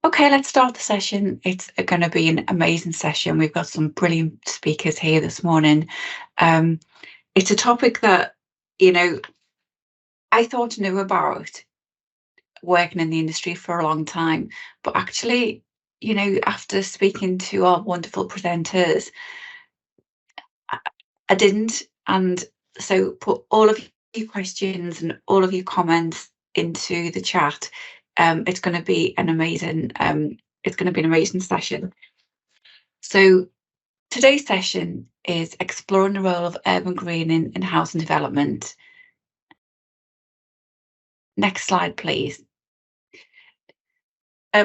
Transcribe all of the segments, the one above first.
Okay, let's start the session. It's going to be an amazing session. We've got some brilliant speakers here this morning. Um, it's a topic that, you know, I thought I knew about working in the industry for a long time, but actually, after speaking to our wonderful presenters, I, I didn't. And so put all of your questions and all of your comments into the chat. It's going to be an amazing, it's going to be an amazing session. So today's session is exploring the role of urban greening in housing development. Next slide, please.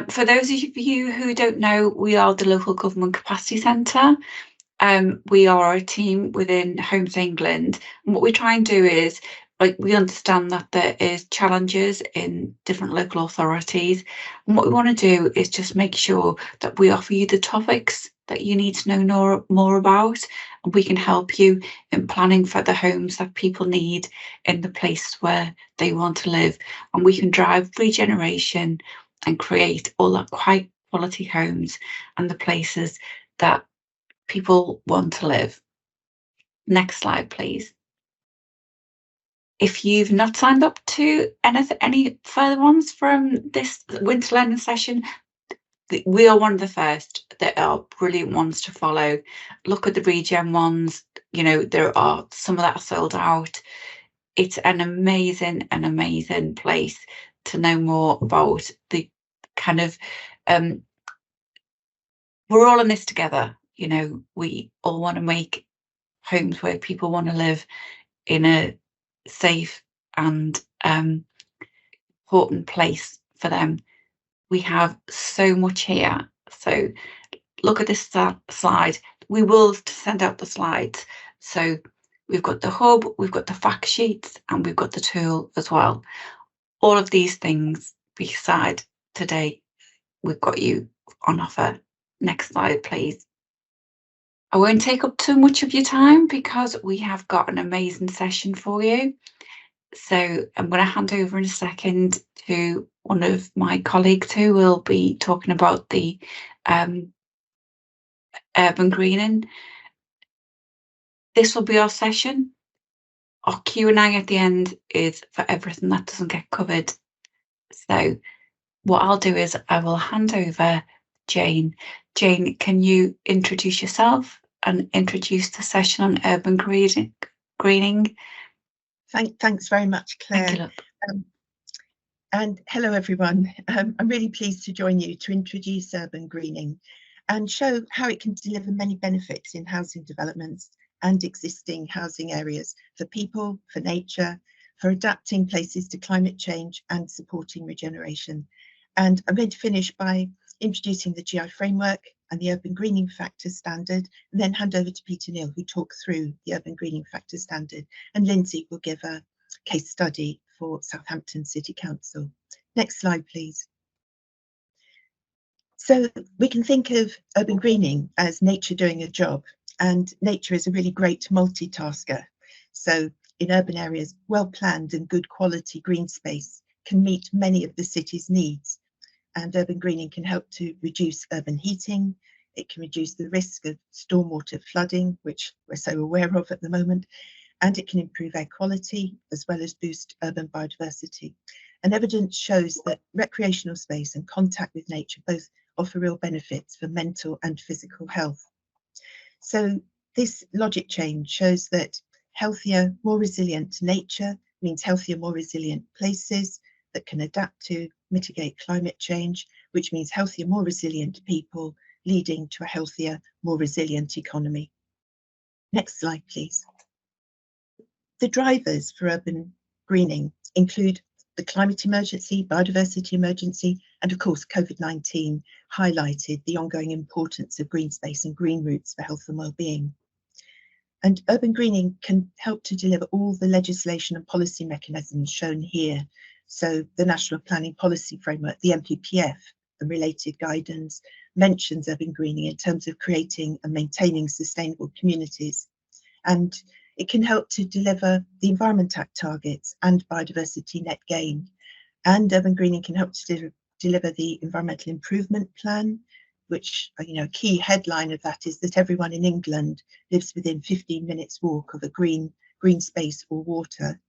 For those of you who don't know, we are the Local Government Capacity Centre. We are a team within Homes England, and what we try and do is, we understand that there is challenges in different local authorities, and what we want to do is just make sure that we offer you the topics that you need to know more about, and we can help you in planning for the homes that people need in the place where they want to live, and we can drive regeneration and create all that quality homes and the places that people want to live. Next slide, please. If you've not signed up to any further ones from this winter learning session, we are one of the first. There are brilliant ones to follow. Look at the regen ones. There are some that are sold out. It's an amazing place to know more about the kind of we're all in this together. We all want to make homes where people want to live in a safe and important place for them. We have so much here. So look at this slide. We will send out the slides. So we've got the hub, we've got the fact sheets, and we've got the tool as well. All of these things beside today, we've got you on offer. Next slide, please. I won't take up too much of your time because we have got an amazing session for you. So I'm going to hand over in a second to one of my colleagues who will be talking about the urban greening. This will be our session. Our Q&A at the end is for everything that doesn't get covered. So what I'll do is I will hand over Jane. Jane, can you introduce yourself and introduce the session on urban greening? Thanks very much, Claire. Thank you, and hello, everyone. I'm really pleased to join you to introduce urban greening and show how it can deliver many benefits in housing developments and existing housing areas for people, for nature, for adapting places to climate change and supporting regeneration. And I'm going to finish by introducing the GI framework and the Urban Greening Factor Standard, and then hand over to Peter Neal, who talked through the Urban Greening Factor Standard, and Lindsay will give a case study for Southampton City Council. Next slide, please. So we can think of urban greening as nature doing a job, and nature is a really great multitasker. So in urban areas, well-planned and good quality green space can meet many of the city's needs. And urban greening can help to reduce urban heating. It can reduce the risk of stormwater flooding, which we're so aware of at the moment. And it can improve air quality as well as boost urban biodiversity. And evidence shows that recreational space and contact with nature both offer real benefits for mental and physical health. So this logic change shows that healthier, more resilient nature means healthier, more resilient places that can adapt to mitigate climate change, which means healthier, more resilient people, leading to a healthier, more resilient economy. Next slide, please. The drivers for urban greening include the climate emergency, biodiversity emergency, and of course, COVID-19 highlighted the ongoing importance of green space and green routes for health and well-being. And urban greening can help to deliver all the legislation and policy mechanisms shown here. So the National Planning Policy Framework, the NPPF, and related guidance mentions urban greening in terms of creating and maintaining sustainable communities. And it can help to deliver the Environment Act targets and biodiversity net gain. And urban greening can help to deliver the environmental improvement plan, which, a key headline of that is that everyone in England lives within 15 minutes walk of a green space or water.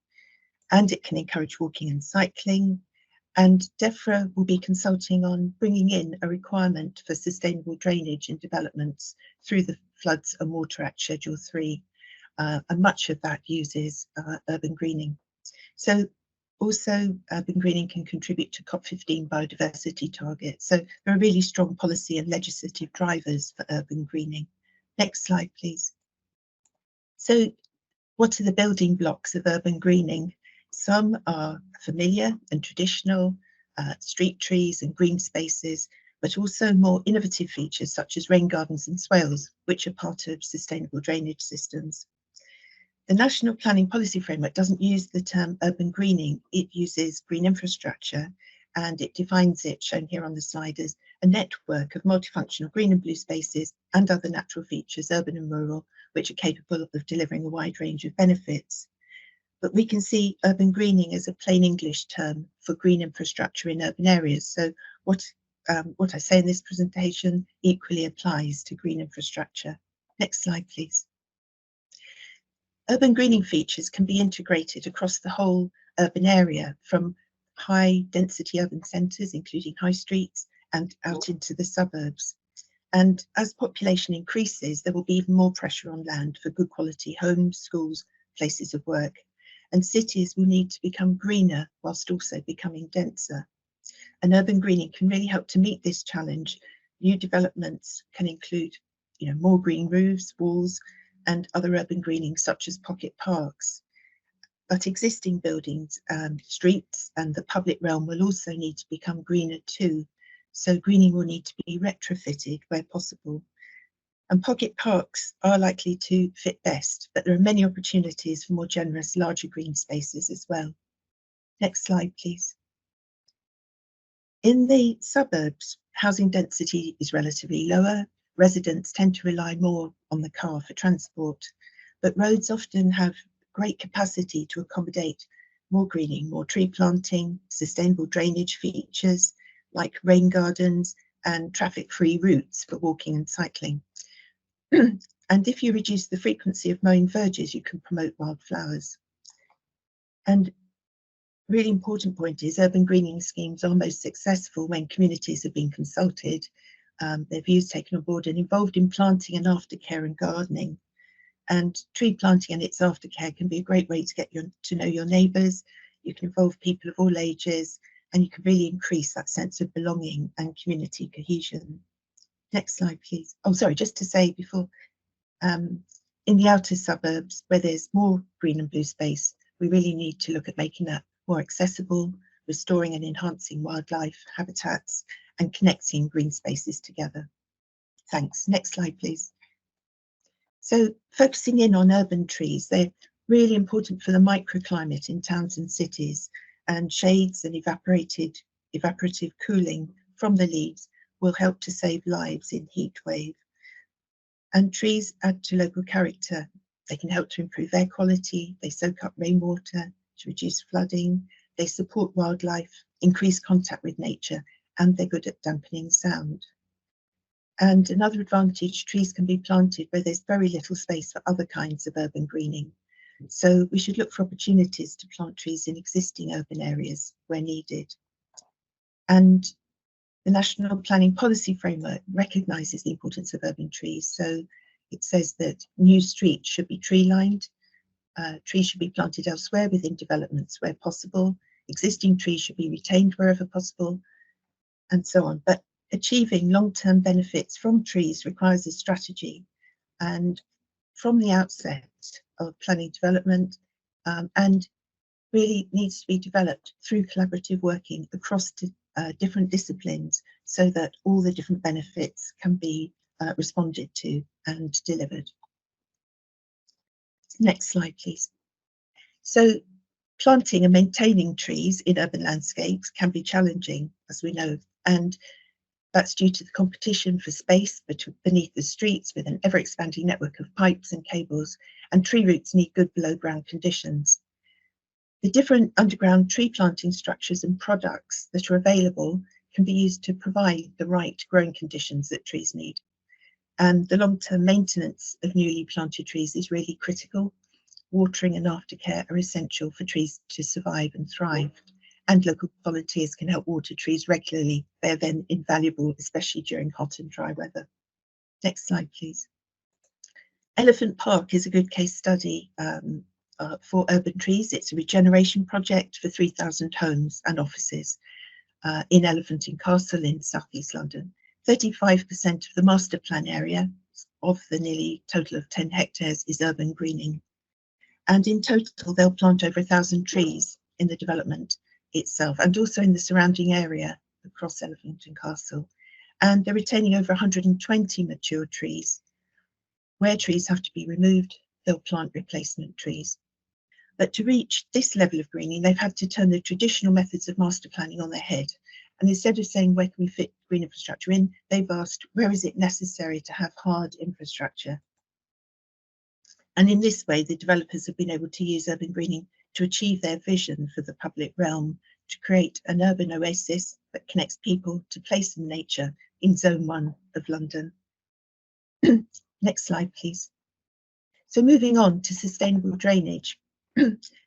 And it can encourage walking and cycling. And DEFRA will be consulting on bringing in a requirement for sustainable drainage in developments through the Floods and Water Act Schedule 3. And much of that uses urban greening. So also urban greening can contribute to COP15 biodiversity targets. So there are really strong policy and legislative drivers for urban greening. Next slide, please. So what are the building blocks of urban greening? Some are familiar and traditional, street trees and green spaces, but also more innovative features such as rain gardens and swales, which are part of sustainable drainage systems. The National Planning Policy Framework doesn't use the term urban greening, it uses green infrastructure, and it defines it, shown here on the slide, as a network of multifunctional green and blue spaces and other natural features, urban and rural, which are capable of delivering a wide range of benefits. But we can see urban greening as a plain English term for green infrastructure in urban areas. So what I say in this presentation equally applies to green infrastructure. Next slide, please. Urban greening features can be integrated across the whole urban area, from high density urban centres, including high streets, and out into the suburbs. And as population increases, there will be even more pressure on land for good quality homes, schools, places of work. And cities will need to become greener whilst also becoming denser. And urban greening can really help to meet this challenge. New developments can include, more green roofs, walls, and other urban greening such as pocket parks. But existing buildings, streets, and the public realm will also need to become greener too. So greening will need to be retrofitted where possible. And pocket parks are likely to fit best, but there are many opportunities for more generous, larger green spaces as well. Next slide, please. In the suburbs, housing density is relatively lower. Residents tend to rely more on the car for transport, but roads often have great capacity to accommodate more greening, more tree planting, sustainable drainage features like rain gardens and traffic-free routes for walking and cycling. And if you reduce the frequency of mowing verges, you can promote wildflowers. And really important point is urban greening schemes are most successful when communities have been consulted, their views taken on board and involved in planting and aftercare and gardening. And tree planting and its aftercare can be a great way to get to know your neighbours. You can involve people of all ages, and you can really increase that sense of belonging and community cohesion. Next slide, please. Oh, sorry, just to say before, in the outer suburbs where there's more green and blue space, we really need to look at making that more accessible, restoring and enhancing wildlife habitats, and connecting green spaces together. Thanks. Next slide, please. So focusing in on urban trees, they're really important for the microclimate in towns and cities, and shades and evaporative cooling from the leaves will help to save lives in heat wave. And trees add to local character. They can help to improve air quality, they soak up rainwater to reduce flooding, they support wildlife, increase contact with nature, and they're good at dampening sound. And another advantage, trees can be planted where there's very little space for other kinds of urban greening. So we should look for opportunities to plant trees in existing urban areas where needed. And the National Planning Policy Framework recognises the importance of urban trees. So it says that new streets should be tree-lined, trees should be planted elsewhere within developments where possible, existing trees should be retained wherever possible, and so on. But achieving long-term benefits from trees requires a strategy, and from the outset of planning development, and really needs to be developed through collaborative working across different disciplines so that all the different benefits can be responded to and delivered. Next slide, please. So planting and maintaining trees in urban landscapes can be challenging, as we know, and that's due to the competition for space beneath the streets with an ever-expanding network of pipes and cables, and tree roots need good below-ground conditions. The different underground tree planting structures and products that are available can be used to provide the right growing conditions that trees need. And the long-term maintenance of newly planted trees is really critical. Watering and aftercare are essential for trees to survive and thrive. And local volunteers can help water trees regularly. They are then invaluable, especially during hot and dry weather. Next slide, please. Elephant Park is a good case study for urban trees. It's a regeneration project for 3,000 homes and offices in Elephant and Castle in southeast London. 35% of the master plan area of the nearly total of 10 hectares is urban greening. And in total, they'll plant over 1,000 trees in the development itself and also in the surrounding area across Elephant and Castle. And they're retaining over 120 mature trees. Where trees have to be removed, they'll plant replacement trees. But to reach this level of greening, they've had to turn the traditional methods of master planning on their head. And instead of saying, where can we fit green infrastructure in, they've asked, where is it necessary to have hard infrastructure? And in this way, the developers have been able to use urban greening to achieve their vision for the public realm, to create an urban oasis that connects people to place and nature in Zone 1 of London. Next slide, please. So moving on to sustainable drainage.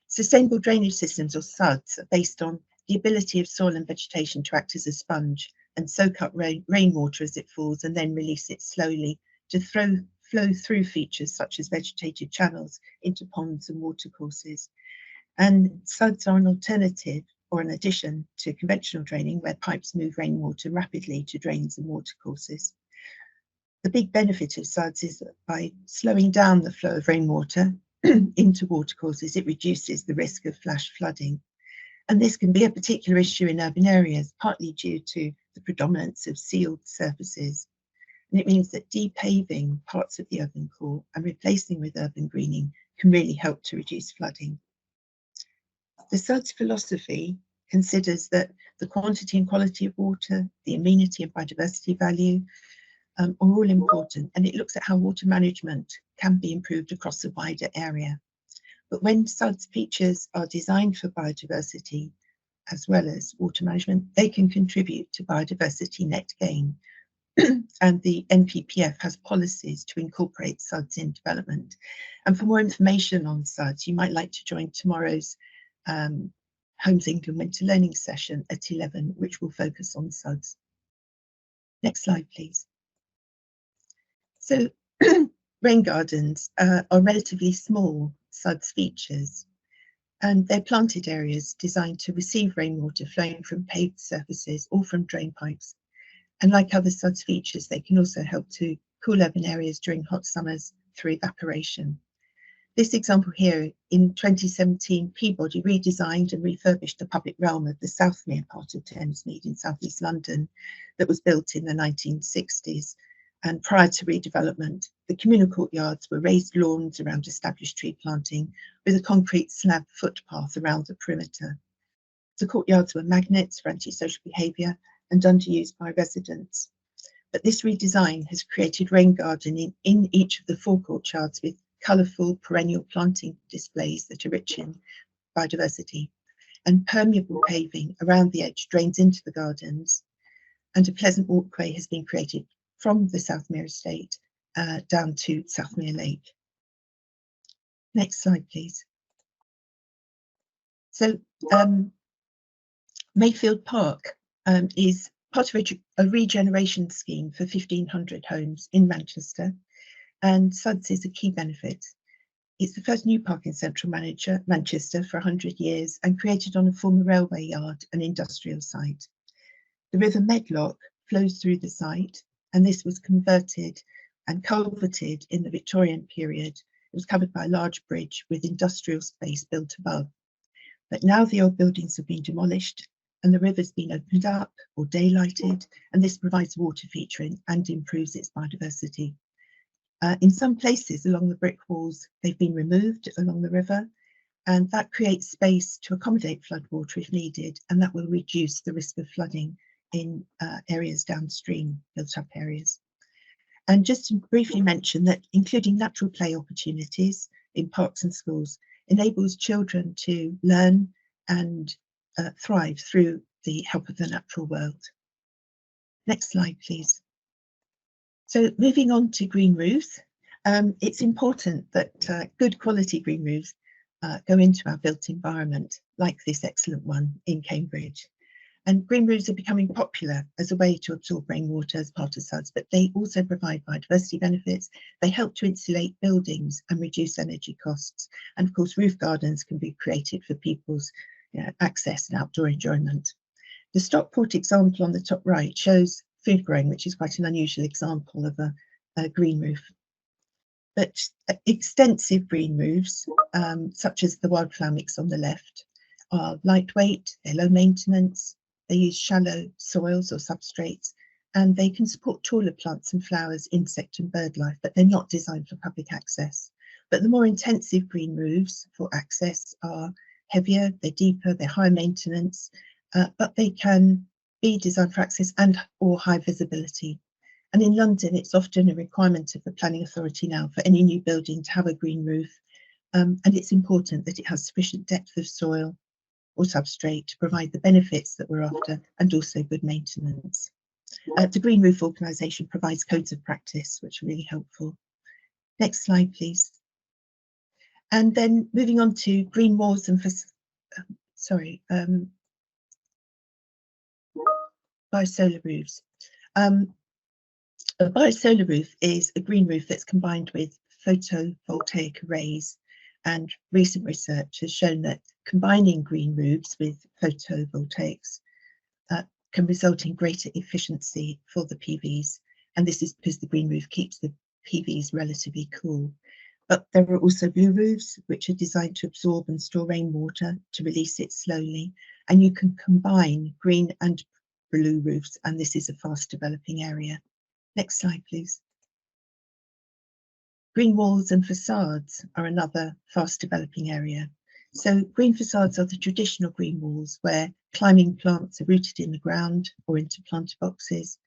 Sustainable drainage systems, or SUDs, are based on the ability of soil and vegetation to act as a sponge and soak up rainwater as it falls and then release it slowly to flow through features such as vegetated channels into ponds and watercourses. And SUDs are an alternative or an addition to conventional draining, where pipes move rainwater rapidly to drains and watercourses. The big benefit of SUDs is that by slowing down the flow of rainwater into watercourses, it reduces the risk of flash flooding. And this can be a particular issue in urban areas, partly due to the predominance of sealed surfaces. And it means that depaving parts of the urban core and replacing with urban greening can really help to reduce flooding. The SUDS philosophy considers that the quantity and quality of water, the amenity and biodiversity value, are all important, and it looks at how water management can be improved across a wider area. But when SUDS features are designed for biodiversity as well as water management, they can contribute to biodiversity net gain. And the NPPF has policies to incorporate SUDS in development. And for more information on SUDS, you might like to join tomorrow's Homes England Winter Learning session at 11, which will focus on SUDS. Next slide, please. So rain gardens are relatively small SUDS features, and they're planted areas designed to receive rainwater flowing from paved surfaces or from drain pipes. And like other SUDS features, they can also help to cool urban areas during hot summers through evaporation. This example here, in 2017, Peabody redesigned and refurbished the public realm of the Southmere part of Thamesmead in southeast London that was built in the 1960s. And prior to redevelopment, the communal courtyards were raised lawns around established tree planting with a concrete slab footpath around the perimeter. The courtyards were magnets for antisocial behaviour and underused by residents. But this redesign has created rain gardening in each of the four courtyards with colourful perennial planting displays that are rich in biodiversity, and permeable paving around the edge drains into the gardens, and a pleasant walkway has been created from the Southmere estate down to Southmere Lake. Next slide, please. So Mayfield Park is part of a regeneration scheme for 1,500 homes in Manchester, and SUDS is a key benefit. It's the first new park in central Manchester for 100 years and created on a former railway yard and industrial site. The River Medlock flows through the site, and this was converted and culverted in the Victorian period. It was covered by a large bridge with industrial space built above. But now the old buildings have been demolished and the river's been opened up or daylighted, and this provides water featuring and improves its biodiversity. In some places along the brick walls, they've been removed along the river, and that creates space to accommodate floodwater if needed, and that will reduce the risk of flooding in areas downstream, built-up areas. And just to briefly mention that including natural play opportunities in parks and schools enables children to learn and thrive through the help of the natural world. Next slide, please. So moving on to green roofs, it's important that good quality green roofs go into our built environment, like this excellent one in Cambridge. And green roofs are becoming popular as a way to absorb rainwater as part of facades, but they also provide biodiversity benefits. They help to insulate buildings and reduce energy costs. And of course, roof gardens can be created for people's access and outdoor enjoyment. The Stockport example on the top right shows food growing, which is quite an unusual example of a green roof. But extensive green roofs, such as the wildflower mix on the left, are lightweight, they're low maintenance, they use shallow soils or substrates, and they can support taller plants and flowers, insect and bird life, but they're not designed for public access. But the more intensive green roofs for access are heavier, they're deeper, they're higher maintenance, but they can be designed for access and or high visibility. And in London, it's often a requirement of the planning authority now for any new building to have a green roof. And it's important that it has sufficient depth of soil or substrate to provide the benefits that we're after and also good maintenance. The Green Roof Organisation provides codes of practice, which are really helpful. Next slide, please. And then moving on to green walls and biosolar roofs. A biosolar roof is a green roof that's combined with photovoltaic arrays, and recent research has shown that combining green roofs with photovoltaics can result in greater efficiency for the PVs, and this is because the green roof keeps the PVs relatively cool. But there are also blue roofs, which are designed to absorb and store rainwater to release it slowly, and you can combine green and blue roofs, and this is a fast developing area. Next slide, please. Green walls and facades are another fast developing area. So green facades are the traditional green walls where climbing plants are rooted in the ground or into planter boxes.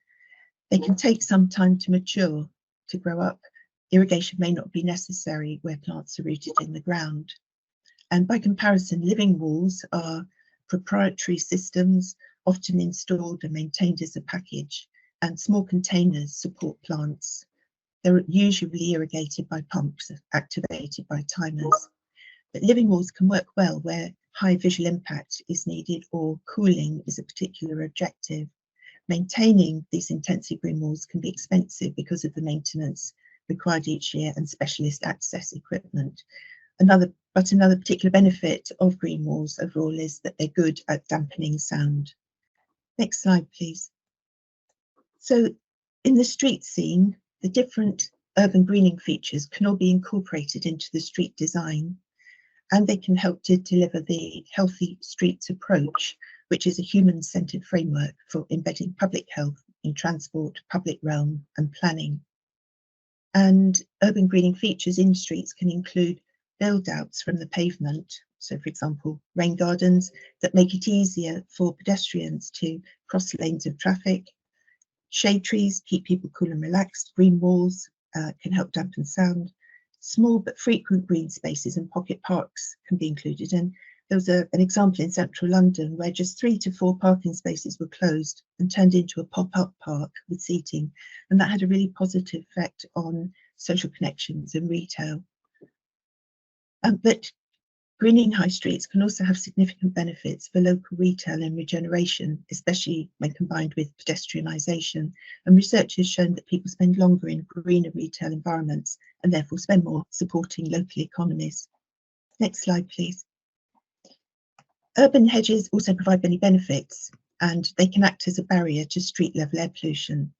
They can take some time to mature, to grow up. Irrigation may not be necessary where plants are rooted in the ground. And by comparison, living walls are proprietary systems, often installed and maintained as a package, and small containers support plants. They're usually irrigated by pumps activated by timers. But living walls can work well where high visual impact is needed or cooling is a particular objective. Maintaining these intensive green walls can be expensive because of the maintenance required each year and specialist access equipment. Another particular benefit of green walls overall is that they're good at dampening sound. Next slide, please. So in the street scene, the different urban greening features can all be incorporated into the street design, and they can help to deliver the Healthy Streets approach, which is a human-centred framework for embedding public health in transport, public realm and planning. And urban greening features in streets can include build-outs from the pavement, so for example, rain gardens that make it easier for pedestrians to cross lanes of traffic. Shade trees keep people cool and relaxed. Green walls can help dampen sound. Small but frequent green spaces and pocket parks can be included. And there was an example in central London where just 3 to 4 parking spaces were closed and turned into a pop-up park with seating. And that had a really positive effect on social connections and retail. But greening high streets can also have significant benefits for local retail and regeneration, especially when combined with pedestrianisation. And research has shown that people spend longer in greener retail environments and therefore spend more supporting local economies. Next slide, please. Urban hedges also provide many benefits, and they can act as a barrier to street level air pollution.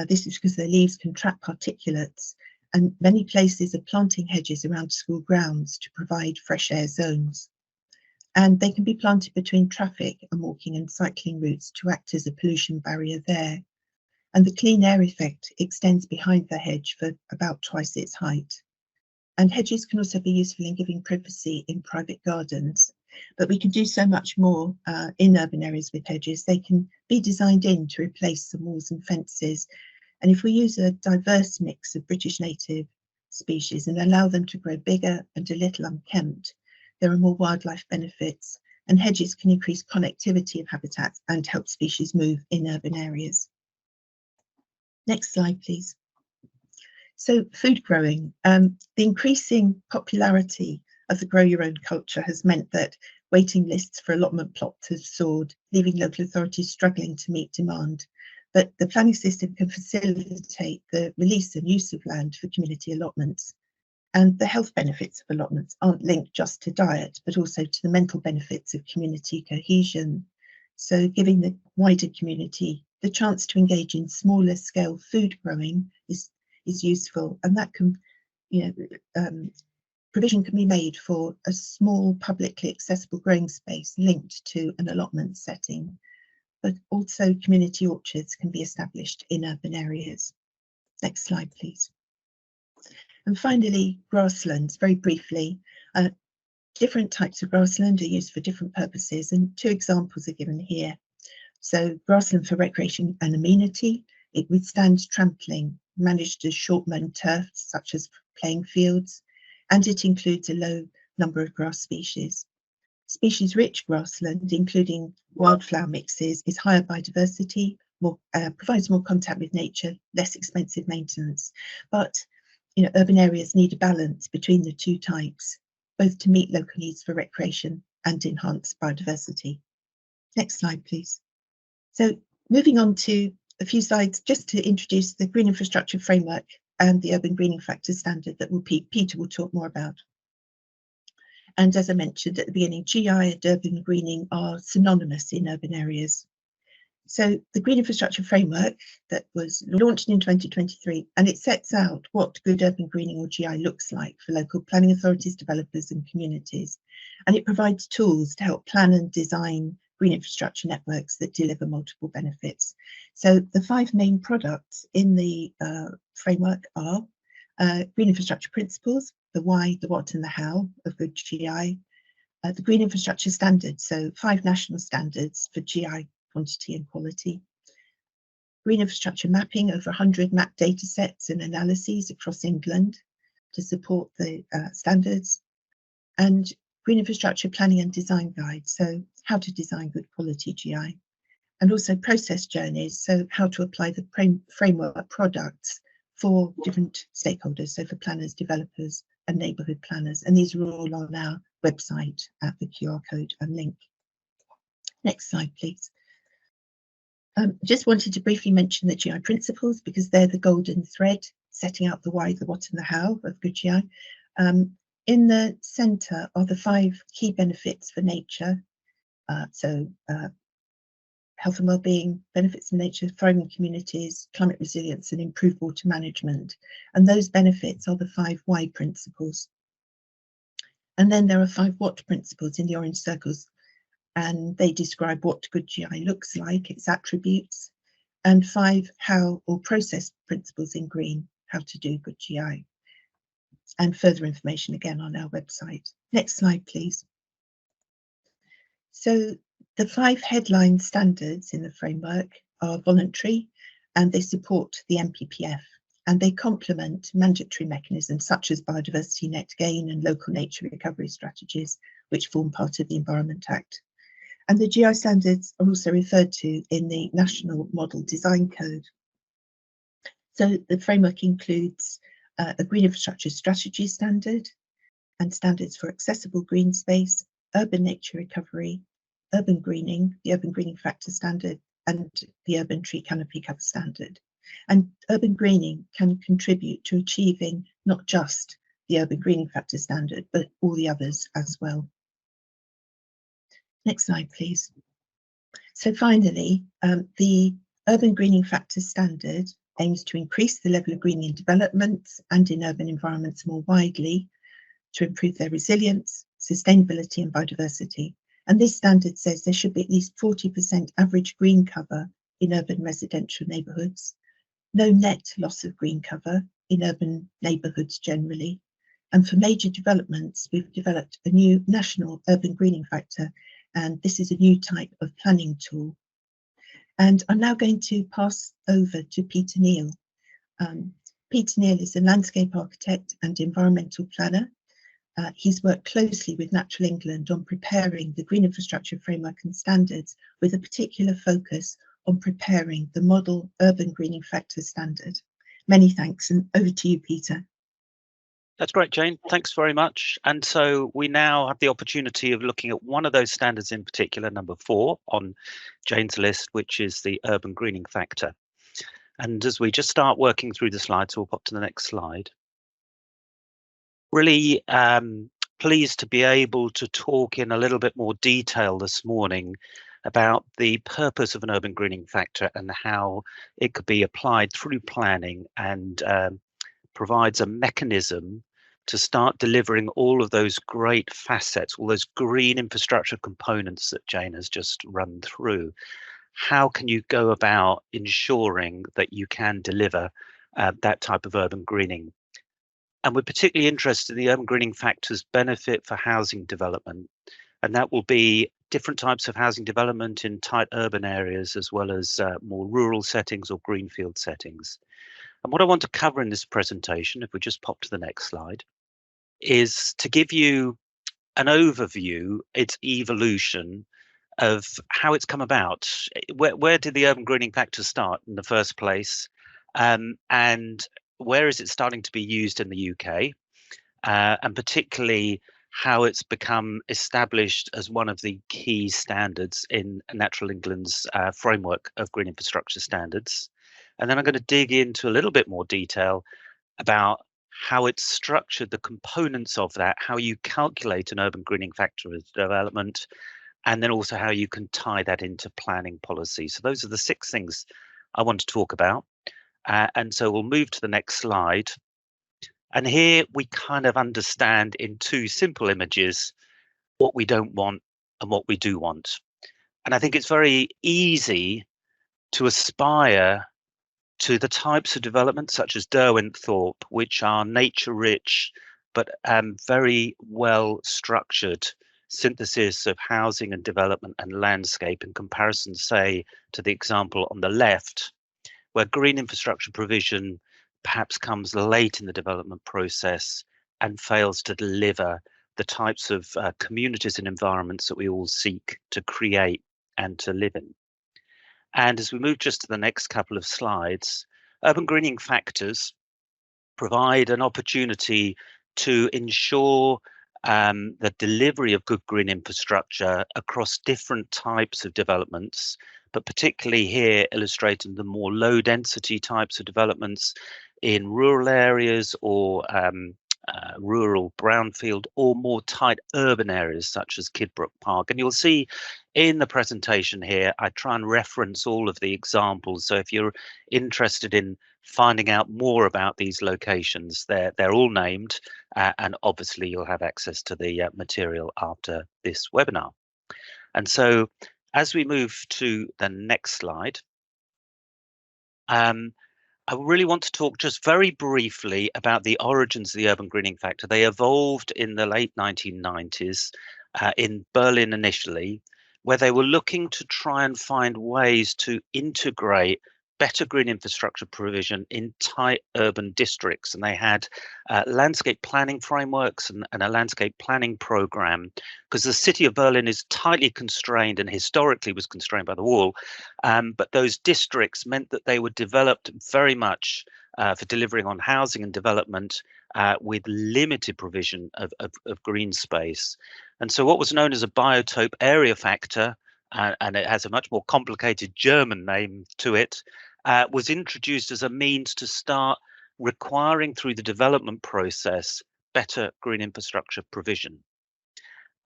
This is because their leaves can trap particulates, and many places are planting hedges around school grounds to provide fresh air zones. And they can be planted between traffic and walking and cycling routes to act as a pollution barrier there. And the clean air effect extends behind the hedge for about twice its height. And hedges can also be useful in giving privacy in private gardens. But we can do so much more in urban areas with hedges. They can be designed in to replace some walls and fences. And if we use a diverse mix of British native species and allow them to grow bigger and a little unkempt, there are more wildlife benefits, and hedges can increase connectivity of habitats and help species move in urban areas. Next slide, please. So food growing, the increasing popularity of the grow your own culture has meant that waiting lists for allotment plots have soared, leaving local authorities struggling to meet demand. But the planning system can facilitate the release and use of land for community allotments. And the health benefits of allotments aren't linked just to diet, but also to the mental benefits of community cohesion. So giving the wider community the chance to engage in smaller scale food growing is useful, and that can, provision can be made for a small publicly accessible growing space linked to an allotment setting, but also community orchards can be established in urban areas. Next slide, please. And finally, grasslands, very briefly. Different types of grassland are used for different purposes, and two examples are given here. So grassland for recreation and amenity, it withstands trampling, managed as short-mown turf, such as playing fields, and it includes a low number of grass species. Species-rich grassland, including wildflower mixes, is higher biodiversity, provides more contact with nature, less expensive maintenance. But urban areas need a balance between the two types, both to meet local needs for recreation and enhance biodiversity. Next slide, please. So moving on to a few slides just to introduce the Green Infrastructure Framework and the Urban Greening Factor Standard that Peter will talk more about. And as I mentioned at the beginning, GI and urban greening are synonymous in urban areas. So the Green Infrastructure Framework that was launched in 2023, and it sets out what good urban greening or GI looks like for local planning authorities, developers and communities. And it provides tools to help plan and design green infrastructure networks that deliver multiple benefits. So the 5 main products in the framework are green infrastructure principles, the why, the what and the how of good GI, the green infrastructure standards, so 5 national standards for GI quantity and quality, green infrastructure mapping, over 100 map data sets and analyses across England to support the standards, and green infrastructure planning and design guide, so how to design good quality GI, and also process journeys, so how to apply the framework products for different stakeholders, so for planners, developers and neighbourhood planners, and these are all on our website at the QR code and link. Next slide, please. Just wanted to briefly mention the GI principles because they're the golden thread setting out the why, the what and the how of good GI. In the centre are the 5 key benefits for nature. Health and well-being, benefits in nature, thriving communities, climate resilience and improved water management. And those benefits are the 5 why principles. And then there are 5 what principles in the orange circles, and they describe what good GI looks like, its attributes, and 5 how or process principles in green, how to do good GI. And further information again on our website. Next slide, please. So the 5 headline standards in the framework are voluntary and they support the MPPF, and they complement mandatory mechanisms such as biodiversity net gain and local nature recovery strategies, which form part of the Environment Act. And the GI standards are also referred to in the National Model Design Code. So the framework includes a green infrastructure strategy standard and standards for accessible green space, urban nature recovery, urban greening, the urban greening factor standard, and the urban tree canopy cover standard. And urban greening can contribute to achieving not just the urban greening factor standard, but all the others as well. Next slide, please. So finally, the urban greening factor standard aims to increase the level of greening in developments and in urban environments more widely to improve their resilience, sustainability and biodiversity. And this standard says there should be at least 40% average green cover in urban residential neighbourhoods, no net loss of green cover in urban neighbourhoods generally. And for major developments, we've developed a new national urban greening factor, and this is a new type of planning tool. And I'm now going to pass over to Peter Neal. Peter Neal is a landscape architect and environmental planner. He's worked closely with Natural England on preparing the Green Infrastructure Framework and Standards with a particular focus on preparing the model urban greening factor standard. Many thanks, and over to you, Peter. That's great, Jane. Thanks very much. And so we now have the opportunity of looking at one of those standards in particular, number 4 on Jane's list, which is the urban greening factor. And as we just start working through the slides, we'll pop to the next slide. Really pleased to be able to talk in a little bit more detail this morning about the purpose of an urban greening factor and how it could be applied through planning and provides a mechanism to start delivering all of those great facets, all those green infrastructure components that Jane has just run through. How can you go about ensuring that you can deliver that type of urban greening? And we're particularly interested in the urban greening factors benefit for housing development. And that will be different types of housing development in tight urban areas, as well as more rural settings or greenfield settings. And what I want to cover in this presentation, if we just pop to the next slide, is to give you an overview, its evolution of how it's come about. Where did the urban greening factor start in the first place? And where is it starting to be used in the UK? And particularly how it's become established as one of the key standards in Natural England's framework of green infrastructure standards. And then I'm going to dig into a little bit more detail about how it's structured, the components of that, how you calculate an urban greening factor of development, and then also how you can tie that into planning policy. So those are the 6 things I want to talk about. And so we'll move to the next slide. And here we kind of understand in 2 simple images what we don't want and what we do want. And I think it's very easy to aspire to the types of development such as Derwentthorpe, which are nature rich, but very well structured synthesis of housing and development and landscape in comparison, say, to the example on the left, where green infrastructure provision perhaps comes late in the development process and fails to deliver the types of communities and environments that we all seek to create and to live in. And as we move just to the next couple of slides, urban greening factors provide an opportunity to ensure the delivery of good green infrastructure across different types of developments, but particularly here illustrating the more low density types of developments in rural areas or rural brownfield or more tight urban areas such as Kidbrooke Park. And you'll see in the presentation here, I try and reference all of the examples. So if you're interested in finding out more about these locations, they're all named, and obviously you'll have access to the material after this webinar. And so as we move to the next slide, I really want to talk just very briefly about the origins of the urban greening factor. They evolved in the late 1990s in Berlin initially, where they were looking to try and find ways to integrate better green infrastructure provision in tight urban districts. And they had landscape planning frameworks and a landscape planning program, because the city of Berlin is tightly constrained and historically was constrained by the wall. But those districts meant that they were developed very much for delivering on housing and development with limited provision of green space. And so what was known as a biotope area factor, and it has a much more complicated German name to it, was introduced as a means to start requiring through the development process better green infrastructure provision.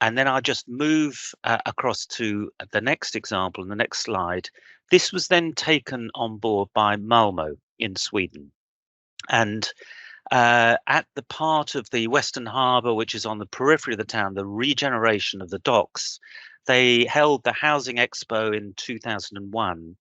And then I'll just move across to the next example in the next slide. This was then taken on board by Malmö in Sweden. And at the part of the Western Harbour, which is on the periphery of the town, the regeneration of the docks, they held the Housing Expo in 2001.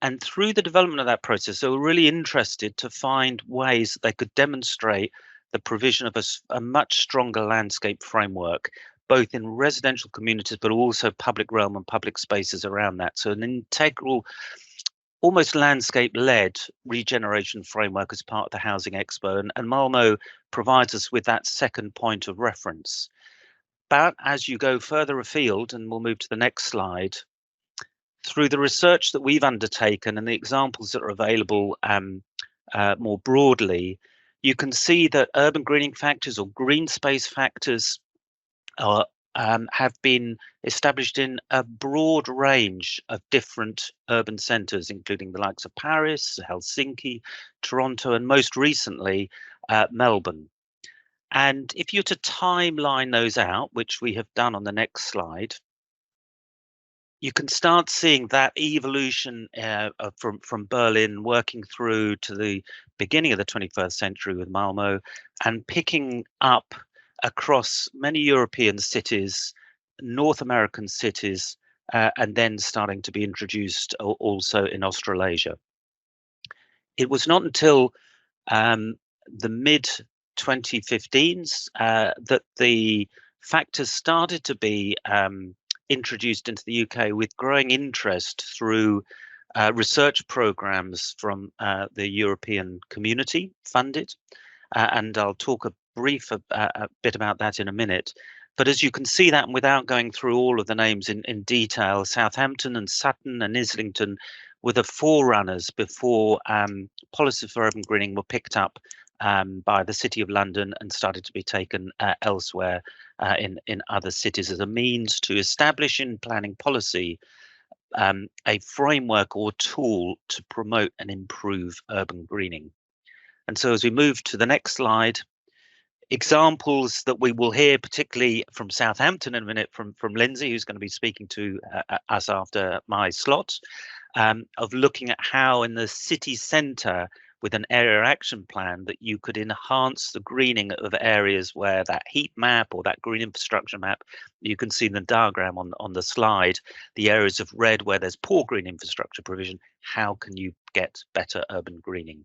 And through the development of that process, they were really interested to find ways that they could demonstrate the provision of a much stronger landscape framework, both in residential communities, but also public realm and public spaces around that. So an integral, almost landscape-led regeneration framework as part of the Housing Expo. And Malmö provides us with that second point of reference. But as you go further afield, and we'll move to the next slide, through the research that we've undertaken and the examples that are available more broadly, you can see that urban greening factors or green space factors are, have been established in a broad range of different urban centres, including the likes of Paris, Helsinki, Toronto, and most recently, Melbourne. And if you're to timeline those out, which we have done on the next slide, you can start seeing that evolution from Berlin working through to the beginning of the 21st century with Malmo, and picking up across many European cities, North American cities, and then starting to be introduced also in Australasia. It was not until the mid 2015s that the factors started to be introduced into the UK with growing interest through research programs from the European community funded. And I'll talk a bit about that in a minute. But as you can see that, and without going through all of the names in detail, Southampton and Sutton and Islington were the forerunners before policies for urban greening were picked up by the City of London and started to be taken elsewhere in other cities as a means to establish in planning policy a framework or tool to promote and improve urban greening. And so as we move to the next slide, examples that we will hear, particularly from Southampton in a minute, from Lindsay, who's going to be speaking to us after my slot, of looking at how in the city centre with an area action plan that you could enhance the greening of areas where that heat map or that green infrastructure map, you can see in the diagram on the slide, the areas of red where there's poor green infrastructure provision, how can you get better urban greening?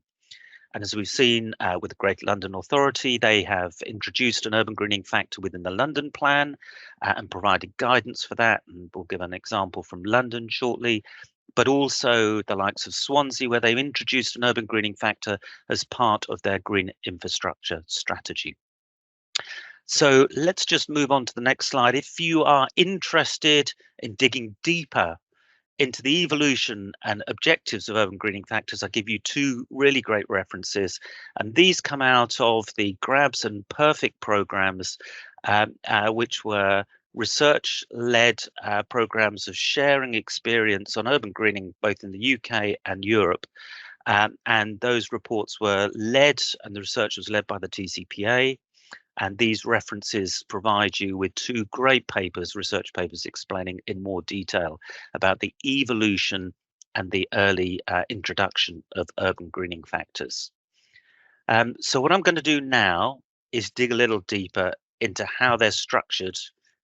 And as we've seen with the Greater London Authority, they have introduced an urban greening factor within the London plan and provided guidance for that. And we'll give an example from London shortly, but also the likes of Swansea, where they've introduced an urban greening factor as part of their green infrastructure strategy. So let's just move on to the next slide. If you are interested in digging deeper into the evolution and objectives of urban greening factors, I'll give you two really great references. And these come out of the Grabs and Perfect programs, which were research-led programs of sharing experience on urban greening, both in the UK and Europe. And those reports were led, and the research was led by the TCPA. And these references provide you with two great papers, research papers, explaining in more detail about the evolution and the early introduction of urban greening factors. So what I'm going to do now is dig a little deeper into how they're structured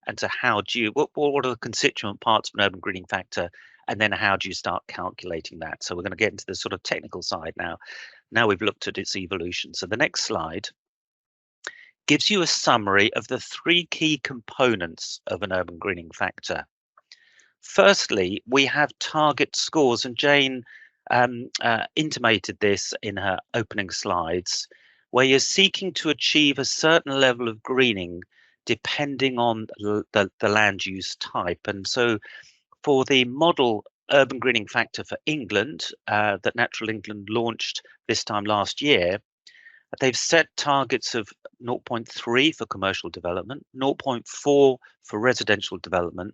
and to how do you, what are the constituent parts of an urban greening factor, and then how do you start calculating that? So we're going to get into the sort of technical side now. Now we've looked at its evolution. So the next slide gives you a summary of the three key components of an urban greening factor. Firstly, we have target scores, and Jane intimated this in her opening slides, where you're seeking to achieve a certain level of greening depending on the land use type. And so for the model urban greening factor for England that Natural England launched this time last year, they've set targets of 0.3 for commercial development, 0.4 for residential development,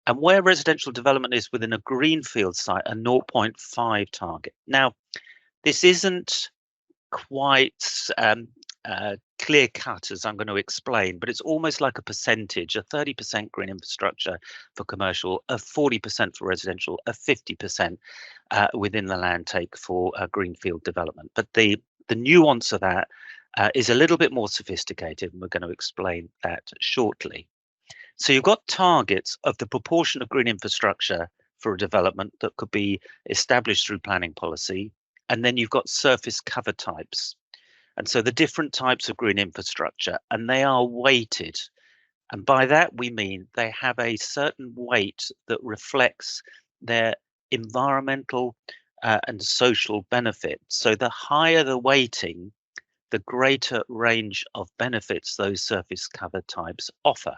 and where residential development is within a greenfield site, a 0.5 target. Now, this isn't quite clear cut, as I'm going to explain, but it's almost like a percentage, a 30% green infrastructure for commercial, a 40% for residential, a 50% within the land take for greenfield development. But the nuance of that is a little bit more sophisticated, and we're going to explain that shortly. So you've got targets of the proportion of green infrastructure for a development that could be established through planning policy, and then you've got surface cover types. And so the different types of green infrastructure, and they are weighted. And by that we mean they have a certain weight that reflects their environmental and social benefit. So the higher the weighting, the greater range of benefits those surface cover types offer.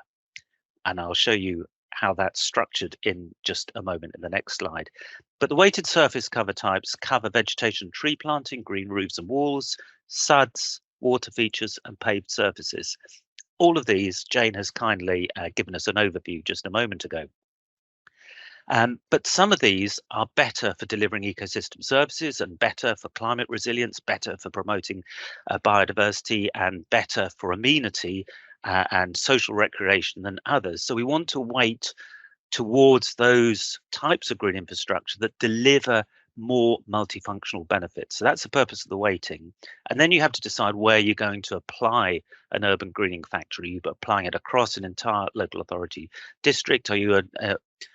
And I'll show you how that's structured in just a moment in the next slide. But the weighted surface cover types cover vegetation, tree planting, green roofs and walls, SUDs, water features and paved surfaces. All of these, Jane has kindly given us an overview just a moment ago. But some of these are better for delivering ecosystem services and better for climate resilience, better for promoting biodiversity and better for amenity and social recreation than others. So we want to weight towards those types of green infrastructure that deliver more multifunctional benefits. So that's the purpose of the weighting. And then you have to decide where you're going to apply an urban greening factor. Are you applying it across an entire local authority district? Are you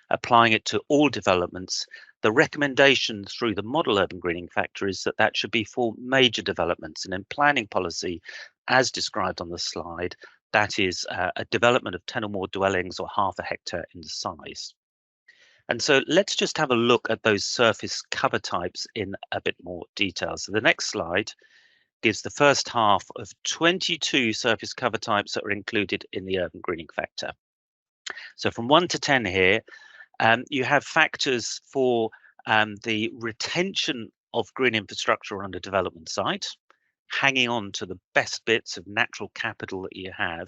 applying it to all developments? The recommendation through the model urban greening factor is that that should be for major developments. And in planning policy, as described on the slide, that is a development of 10 or more dwellings or half a hectare in size. And so let's just have a look at those surface cover types in a bit more detail. So the next slide gives the first half of 22 surface cover types that are included in the urban greening factor. So from 1 to 10 here, you have factors for the retention of green infrastructure on a development site, hanging on to the best bits of natural capital that you have,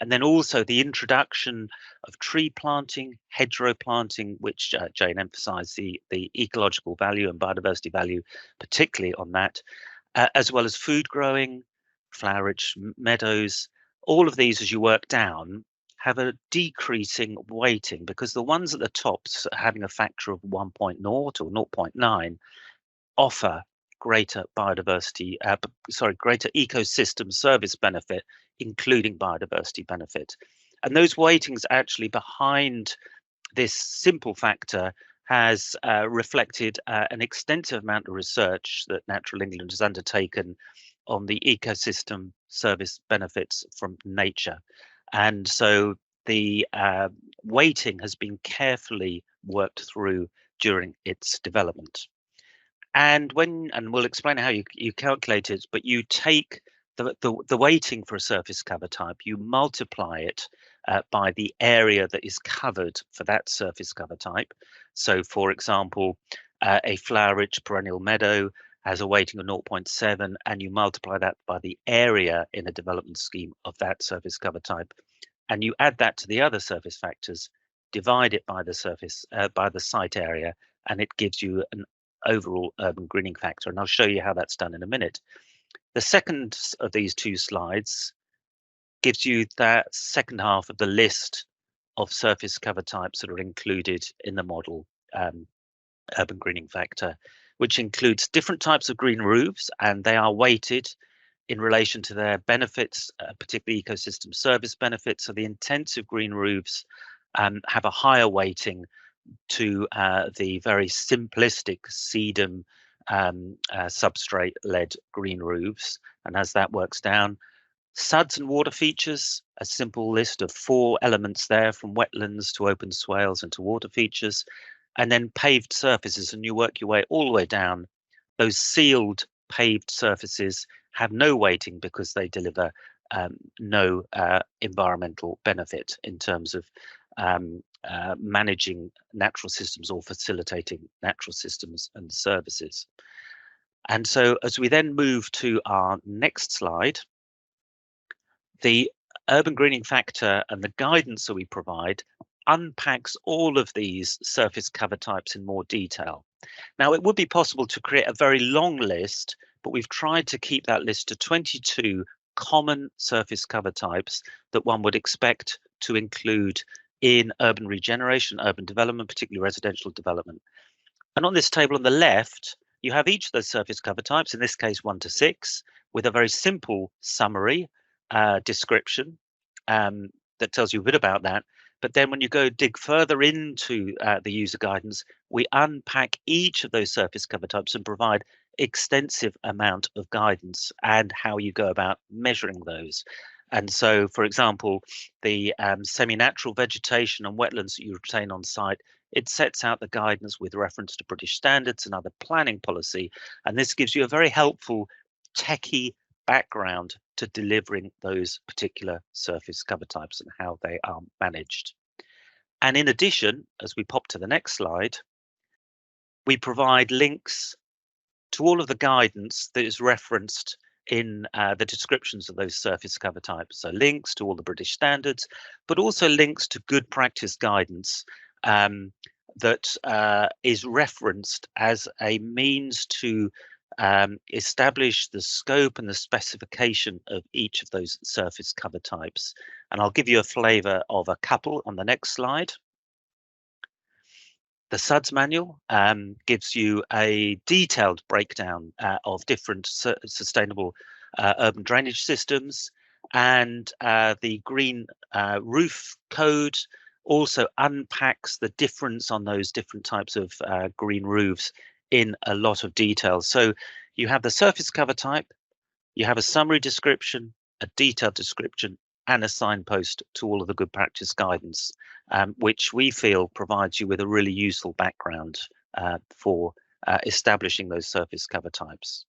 and then also the introduction of tree planting, hedgerow planting, which Jane emphasised the ecological value and biodiversity value, particularly on that, as well as food growing, flowerage meadows. All of these, as you work down, have a decreasing weighting because the ones at the tops having a factor of 1.0 or 0.9 offer greater biodiversity, greater ecosystem service benefit, including biodiversity benefit. And those weightings actually behind this simple factor has reflected an extensive amount of research that Natural England has undertaken on the ecosystem service benefits from nature. And so the weighting has been carefully worked through during its development. And we'll explain how you calculate it, but you take the weighting for a surface cover type, you multiply it by the area that is covered for that surface cover type. So, for example, a flower-rich perennial meadow has a weighting of 0.7, and you multiply that by the area in a development scheme of that surface cover type, and you add that to the other surface factors, divide it by the surface by the site area, and it gives you an overall urban greening factor. And I'll show you how that's done in a minute. The second of these two slides gives you that second half of the list of surface cover types that are included in the model urban greening factor, which includes different types of green roofs, and they are weighted in relation to their benefits, particularly ecosystem service benefits. So the intensive green roofs have a higher weighting to the very simplistic sedum substrate-led green roofs. And as that works down, SUDs and water features, a simple list of 4 elements there, from wetlands to open swales and to water features, and then paved surfaces, and you work your way all the way down. Those sealed paved surfaces have no weighting because they deliver no environmental benefit in terms of managing natural systems or facilitating natural systems and services. And so as we then move to our next slide, the urban greening factor and the guidance that we provide unpacks all of these surface cover types in more detail. Now, it would be possible to create a very long list, but we've tried to keep that list to 22 common surface cover types that one would expect to include in urban regeneration, urban development, particularly residential development. And on this table on the left, you have each of those surface cover types, in this case 1 to 6, with a very simple summary description that tells you a bit about that. But then when you go dig further into the user guidance, we unpack each of those surface cover types and provide extensive amount of guidance and how you go about measuring those. And so, for example, the semi-natural vegetation and wetlands that you retain on site, it sets out the guidance with reference to British standards and other planning policy. And this gives you a very helpful techie background to delivering those particular surface cover types and how they are managed. And in addition, as we pop to the next slide, we provide links to all of the guidance that is referenced in the descriptions of those surface cover types. So links to all the British standards, but also links to good practice guidance that is referenced as a means to establish the scope and the specification of each of those surface cover types. And I'll give you a flavour of a couple on the next slide. The SUDS manual gives you a detailed breakdown of different sustainable urban drainage systems, and the green roof code also unpacks the difference on those different types of green roofs in a lot of detail. So you have the surface cover type, you have a summary description, a detailed description, and a signpost to all of the good practice guidance, which we feel provides you with a really useful background for establishing those surface cover types.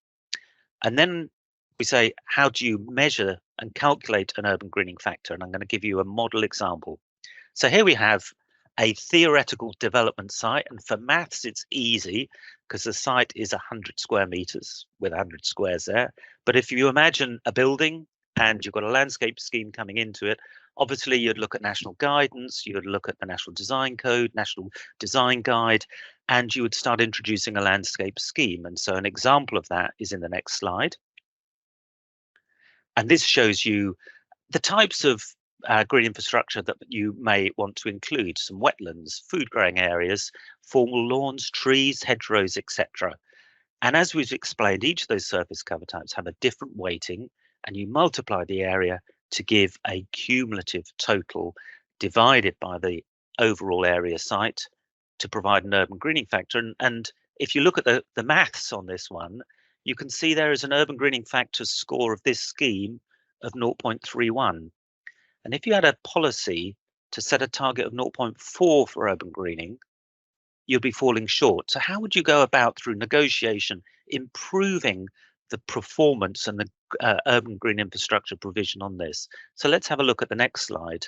And then we say, how do you measure and calculate an urban greening factor? And I'm going to give you a model example. So here we have a theoretical development site, and for maths it's easy because the site is 100 square meters with 100 squares there. But if you imagine a building and you've got a landscape scheme coming into it, obviously you'd look at national guidance, you would look at the National Design Code, National Design Guide, and you would start introducing a landscape scheme. And so an example of that is in the next slide. And this shows you the types of green infrastructure that you may want to include: some wetlands, food growing areas, formal lawns, trees, hedgerows, etc. And as we've explained, each of those surface cover types have a different weighting, and you multiply the area to give a cumulative total divided by the overall area site to provide an urban greening factor. And if you look at the maths on this one, you can see there is an urban greening factor score of this scheme of 0.31. And if you had a policy to set a target of 0.4 for urban greening, you'd be falling short. So how would you go about, through negotiation, improving the performance and the urban green infrastructure provision on this? So let's have a look at the next slide.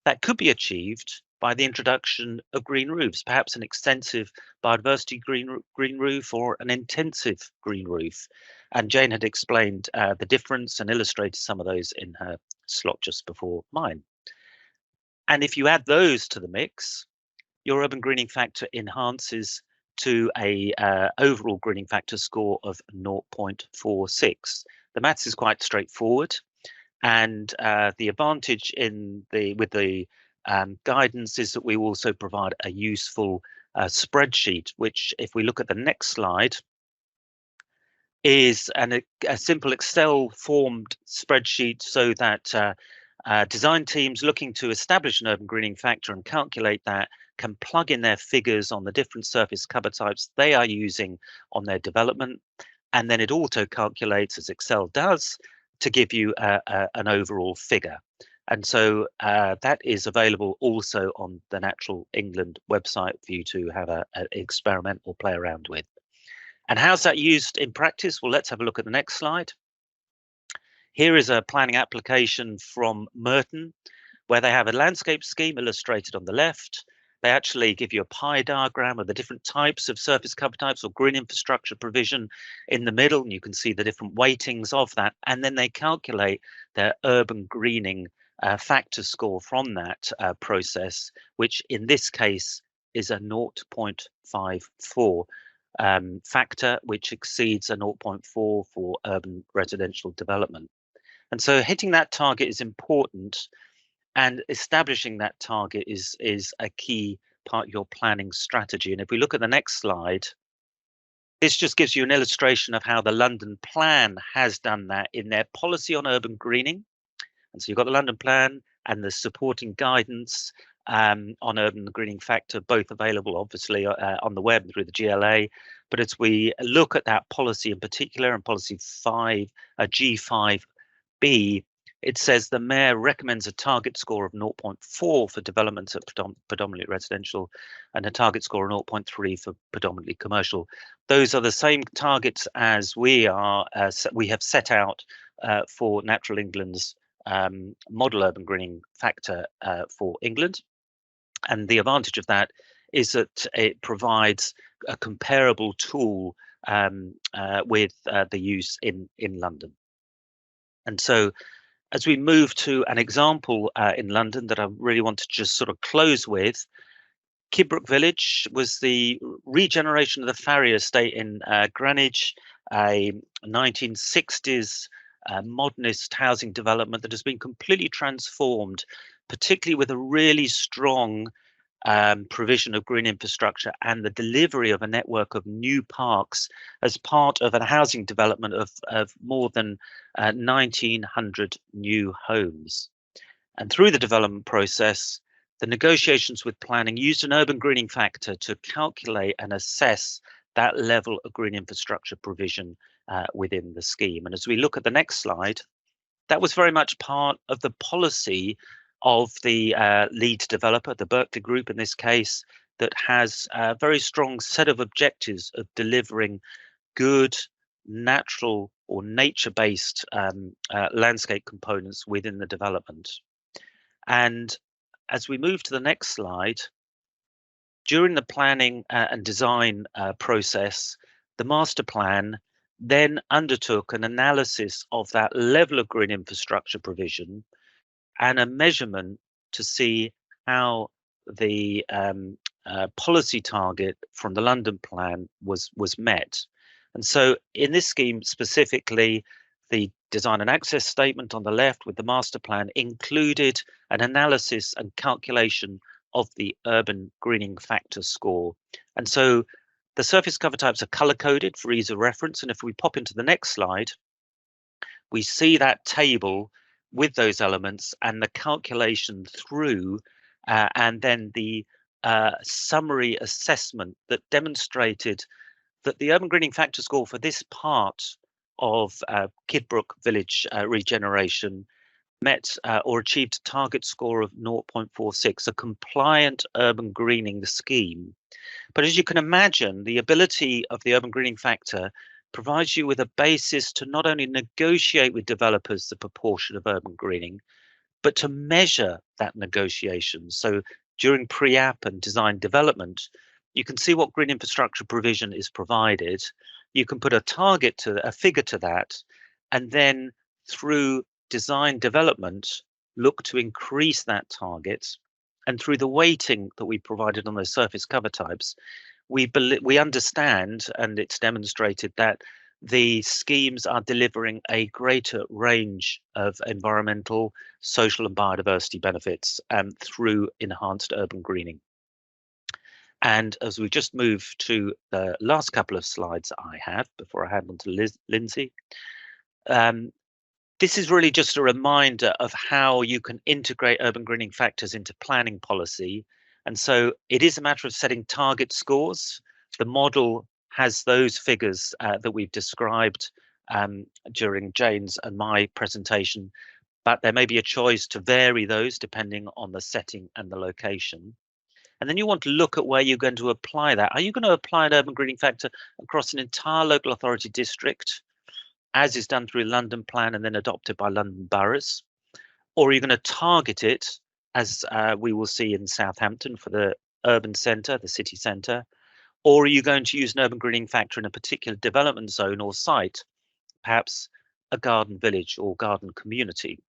That could be achieved by the introduction of green roofs, perhaps an extensive biodiversity green roof or an intensive green roof. And Jane had explained the difference and illustrated some of those in her slot just before mine. And if you add those to the mix, your urban greening factor enhances to a overall greening factor score of 0.46. The maths is quite straightforward, and the advantage with the guidance is that we also provide a useful spreadsheet, which, if we look at the next slide, is a simple Excel formed spreadsheet, so that design teams looking to establish an urban greening factor and calculate that can plug in their figures on the different surface cover types they are using on their development, and then it auto calculates, as Excel does, to give you an overall figure. And so that is available also on the Natural England website for you to have an experiment or play around with. And how's that used in practice? Well, let's have a look at the next slide. Here is a planning application from Merton, where they have a landscape scheme illustrated on the left. They actually give you a pie diagram of the different types of surface cover types or green infrastructure provision in the middle, and you can see the different weightings of that. And then they calculate their urban greening factor score from that process, which in this case is a 0.54 factor, which exceeds a 0.4 for urban residential development. And so hitting that target is important, and establishing that target is a key part of your planning strategy. And if we look at the next slide, this just gives you an illustration of how the London Plan has done that in their policy on urban greening. And so you've got the London Plan and the supporting guidance on urban greening factor, both available obviously on the web through the GLA. But as we look at that policy in particular, and policy G5B, it says the Mayor recommends a target score of 0.4 for developments at predominantly residential, and a target score of 0.3 for predominantly commercial. Those are the same targets as we have set out for Natural England's model urban greening factor for England. And the advantage of that is that it provides a comparable tool with the use in London. And so as we move to an example in London that I really want to just sort of close with, Kidbrooke Village was the regeneration of the Farrier estate in Greenwich, a 1960s modernist housing development that has been completely transformed, particularly with a really strong provision of green infrastructure and the delivery of a network of new parks as part of a housing development of more than 1,900 new homes. And through the development process, the negotiations with planning used an urban greening factor to calculate and assess that level of green infrastructure provision within the scheme. And as we look at the next slide, that was very much part of the policy of the lead developer, the Berkeley Group in this case, that has a very strong set of objectives of delivering good, natural or nature-based landscape components within the development. And as we move to the next slide, during the planning and design process, the master plan then undertook an analysis of that level of green infrastructure provision and a measurement to see how the policy target from the London plan was met. And so in this scheme specifically, the design and access statement on the left with the master plan included an analysis and calculation of the urban greening factor score. And so the surface cover types are color coded for ease of reference. And if we pop into the next slide, we see that table with those elements and the calculation through and then the summary assessment that demonstrated that the urban greening factor score for this part of Kidbrooke Village regeneration met or achieved a target score of 0.46, a compliant urban greening scheme. But as you can imagine, the ability of the urban greening factor provides you with a basis to not only negotiate with developers the proportion of urban greening, but to measure that negotiation. So during pre-app and design development, you can see what green infrastructure provision is provided. You can put a target to a figure to that, and then through design development, look to increase that target. And through the weighting that we provided on those surface cover types, we understand, and it's demonstrated that the schemes are delivering a greater range of environmental, social and biodiversity benefits through enhanced urban greening. And as we just move to the last couple of slides I have before I hand on to Lindsay, this is really just a reminder of how you can integrate urban greening factors into planning policy. And so it is a matter of setting target scores. The model has those figures that we've described during Jane's and my presentation, but there may be a choice to vary those depending on the setting and the location. And then you want to look at where you're going to apply that. Are you going to apply an urban greening factor across an entire local authority district, as is done through the London plan and then adopted by London boroughs? Or are you going to target it, as we will see in Southampton for the urban centre, the city centre? Or are you going to use an urban greening factor in a particular development zone or site, perhaps a garden village or garden community?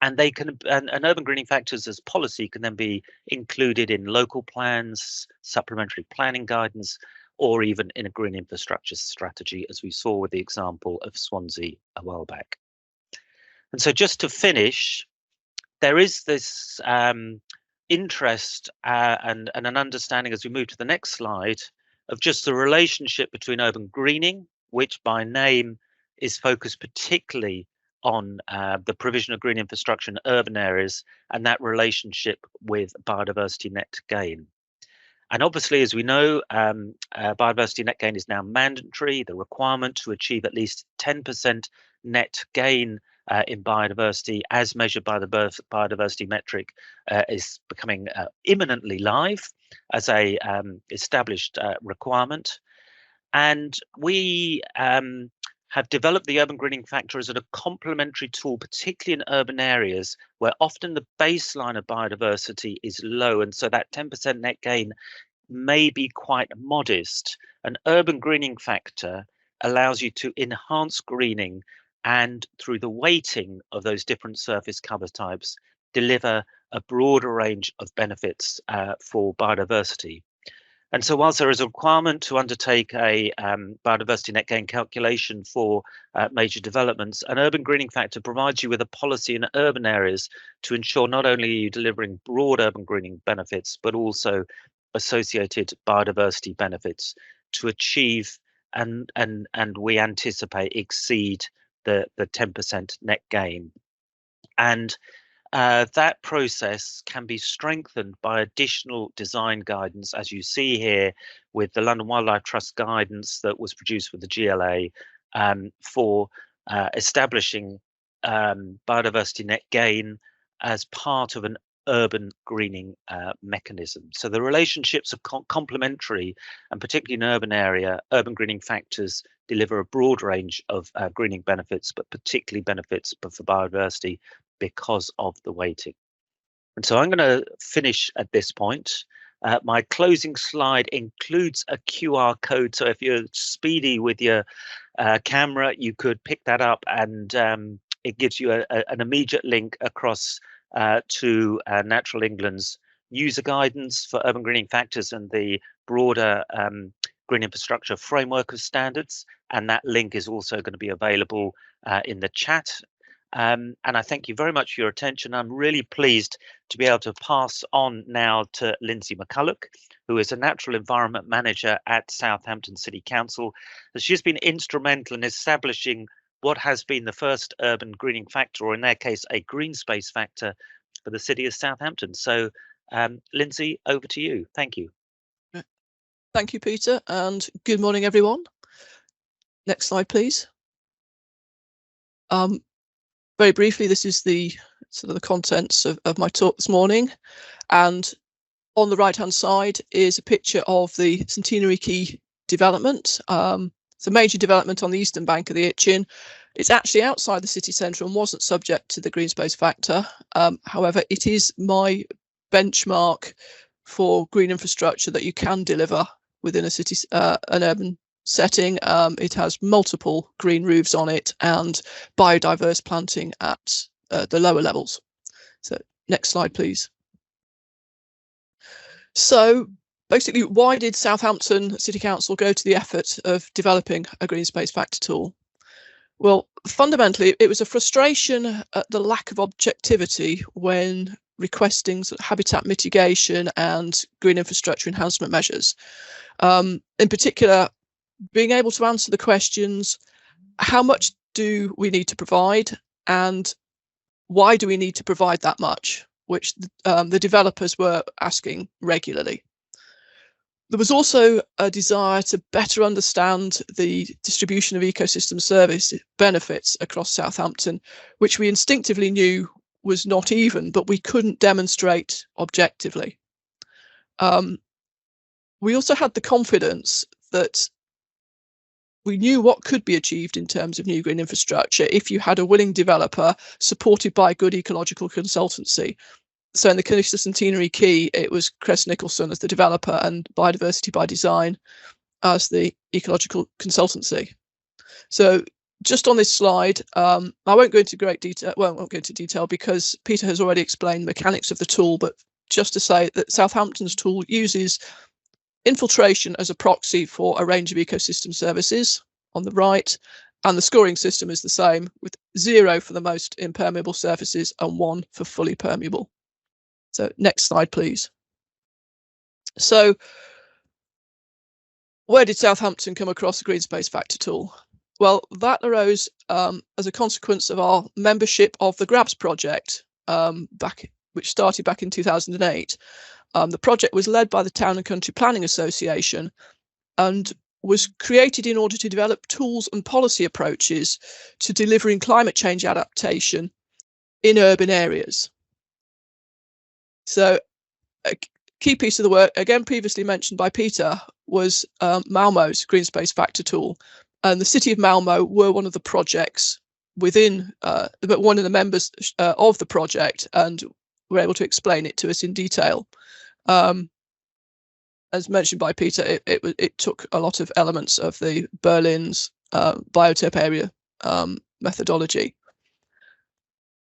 And they can, and urban greening factors as policy can then be included in local plans, supplementary planning guidance, or even in a green infrastructure strategy, as we saw with the example of Swansea a while back. And so just to finish, there is this interest and an understanding as we move to the next slide of just the relationship between urban greening, which by name is focused particularly on the provision of green infrastructure in urban areas, and that relationship with biodiversity net gain. And obviously, as we know, biodiversity net gain is now mandatory. The requirement to achieve at least 10% net gain in biodiversity as measured by the biodiversity metric is becoming imminently live as a established requirement. And we have developed the urban greening factor as a complementary tool, particularly in urban areas where often the baseline of biodiversity is low. And so that 10% net gain may be quite modest. An urban greening factor allows you to enhance greening and, through the weighting of those different surface cover types, deliver a broader range of benefits for biodiversity. And so whilst there is a requirement to undertake a biodiversity net gain calculation for major developments, an urban greening factor provides you with a policy in urban areas to ensure not only are you delivering broad urban greening benefits, but also associated biodiversity benefits to achieve and we anticipate exceed the 10% net gain. And that process can be strengthened by additional design guidance, as you see here with the London Wildlife Trust guidance that was produced with the GLA for establishing biodiversity net gain as part of an urban greening mechanism. So the relationships are complementary, and particularly in urban area, urban greening factors deliver a broad range of greening benefits, but particularly benefits for biodiversity because of the weighting. And so I'm going to finish at this point. My closing slide includes a QR code. So if you're speedy with your camera, you could pick that up, and it gives you an immediate link across to Natural England's user guidance for urban greening factors and the broader green infrastructure framework of standards. And that link is also going to be available in the chat. And I thank you very much for your attention. I'm really pleased to be able to pass on now to Lindsay McCulloch, who is a Natural Environment Manager at Southampton City Council. She's been instrumental in establishing what has been the first urban greening factor, or in their case, a green space factor for the city of Southampton. So, Lindsay, over to you. Thank you. Thank you, Peter, and good morning, everyone. Next slide, please. Very briefly, this is the sort of the contents of my talk this morning, and on the right-hand side is a picture of the Centenary Quay development. It's a major development on the eastern bank of the Itchen. It's actually outside the city centre and wasn't subject to the green space factor. However, it is my benchmark for green infrastructure that you can deliver within a city, an urban setting. It has multiple green roofs on it and biodiverse planting at the lower levels. So next slide, please. So basically, why did Southampton City Council go to the effort of developing a green space factor tool? Well, fundamentally, it was a frustration at the lack of objectivity when requesting sort of habitat mitigation and green infrastructure enhancement measures. In particular, being able to answer the questions, how much do we need to provide and why do we need to provide that much, which the developers were asking regularly. There was also a desire to better understand the distribution of ecosystem service benefits across Southampton, which we instinctively knew was not even, but we couldn't demonstrate objectively. We also had the confidence that we knew what could be achieved in terms of new green infrastructure if you had a willing developer supported by good ecological consultancy. So in the case of Centenary Quay, it was Crest Nicholson as the developer and Biodiversity by Design as the ecological consultancy. So just on this slide, I won't go into great detail. Well, I won't go into detail because Peter has already explained the mechanics of the tool, but just to say that Southampton's tool uses infiltration as a proxy for a range of ecosystem services on the right, and the scoring system is the same, with 0 for the most impermeable surfaces and 1 for fully permeable. So next slide, please. So where did Southampton come across the green space factor tool? Well, that arose as a consequence of our membership of the GRABS project, which started back in 2008. The project was led by the Town and Country Planning Association and was created in order to develop tools and policy approaches to delivering climate change adaptation in urban areas. So a key piece of the work, again previously mentioned by Peter, was Malmo's green space factor tool. And the City of Malmo were one of the projects within, one of the members of the project, and were able to explain it to us in detail. As mentioned by Peter, it took a lot of elements of the Berlin's biotope area methodology.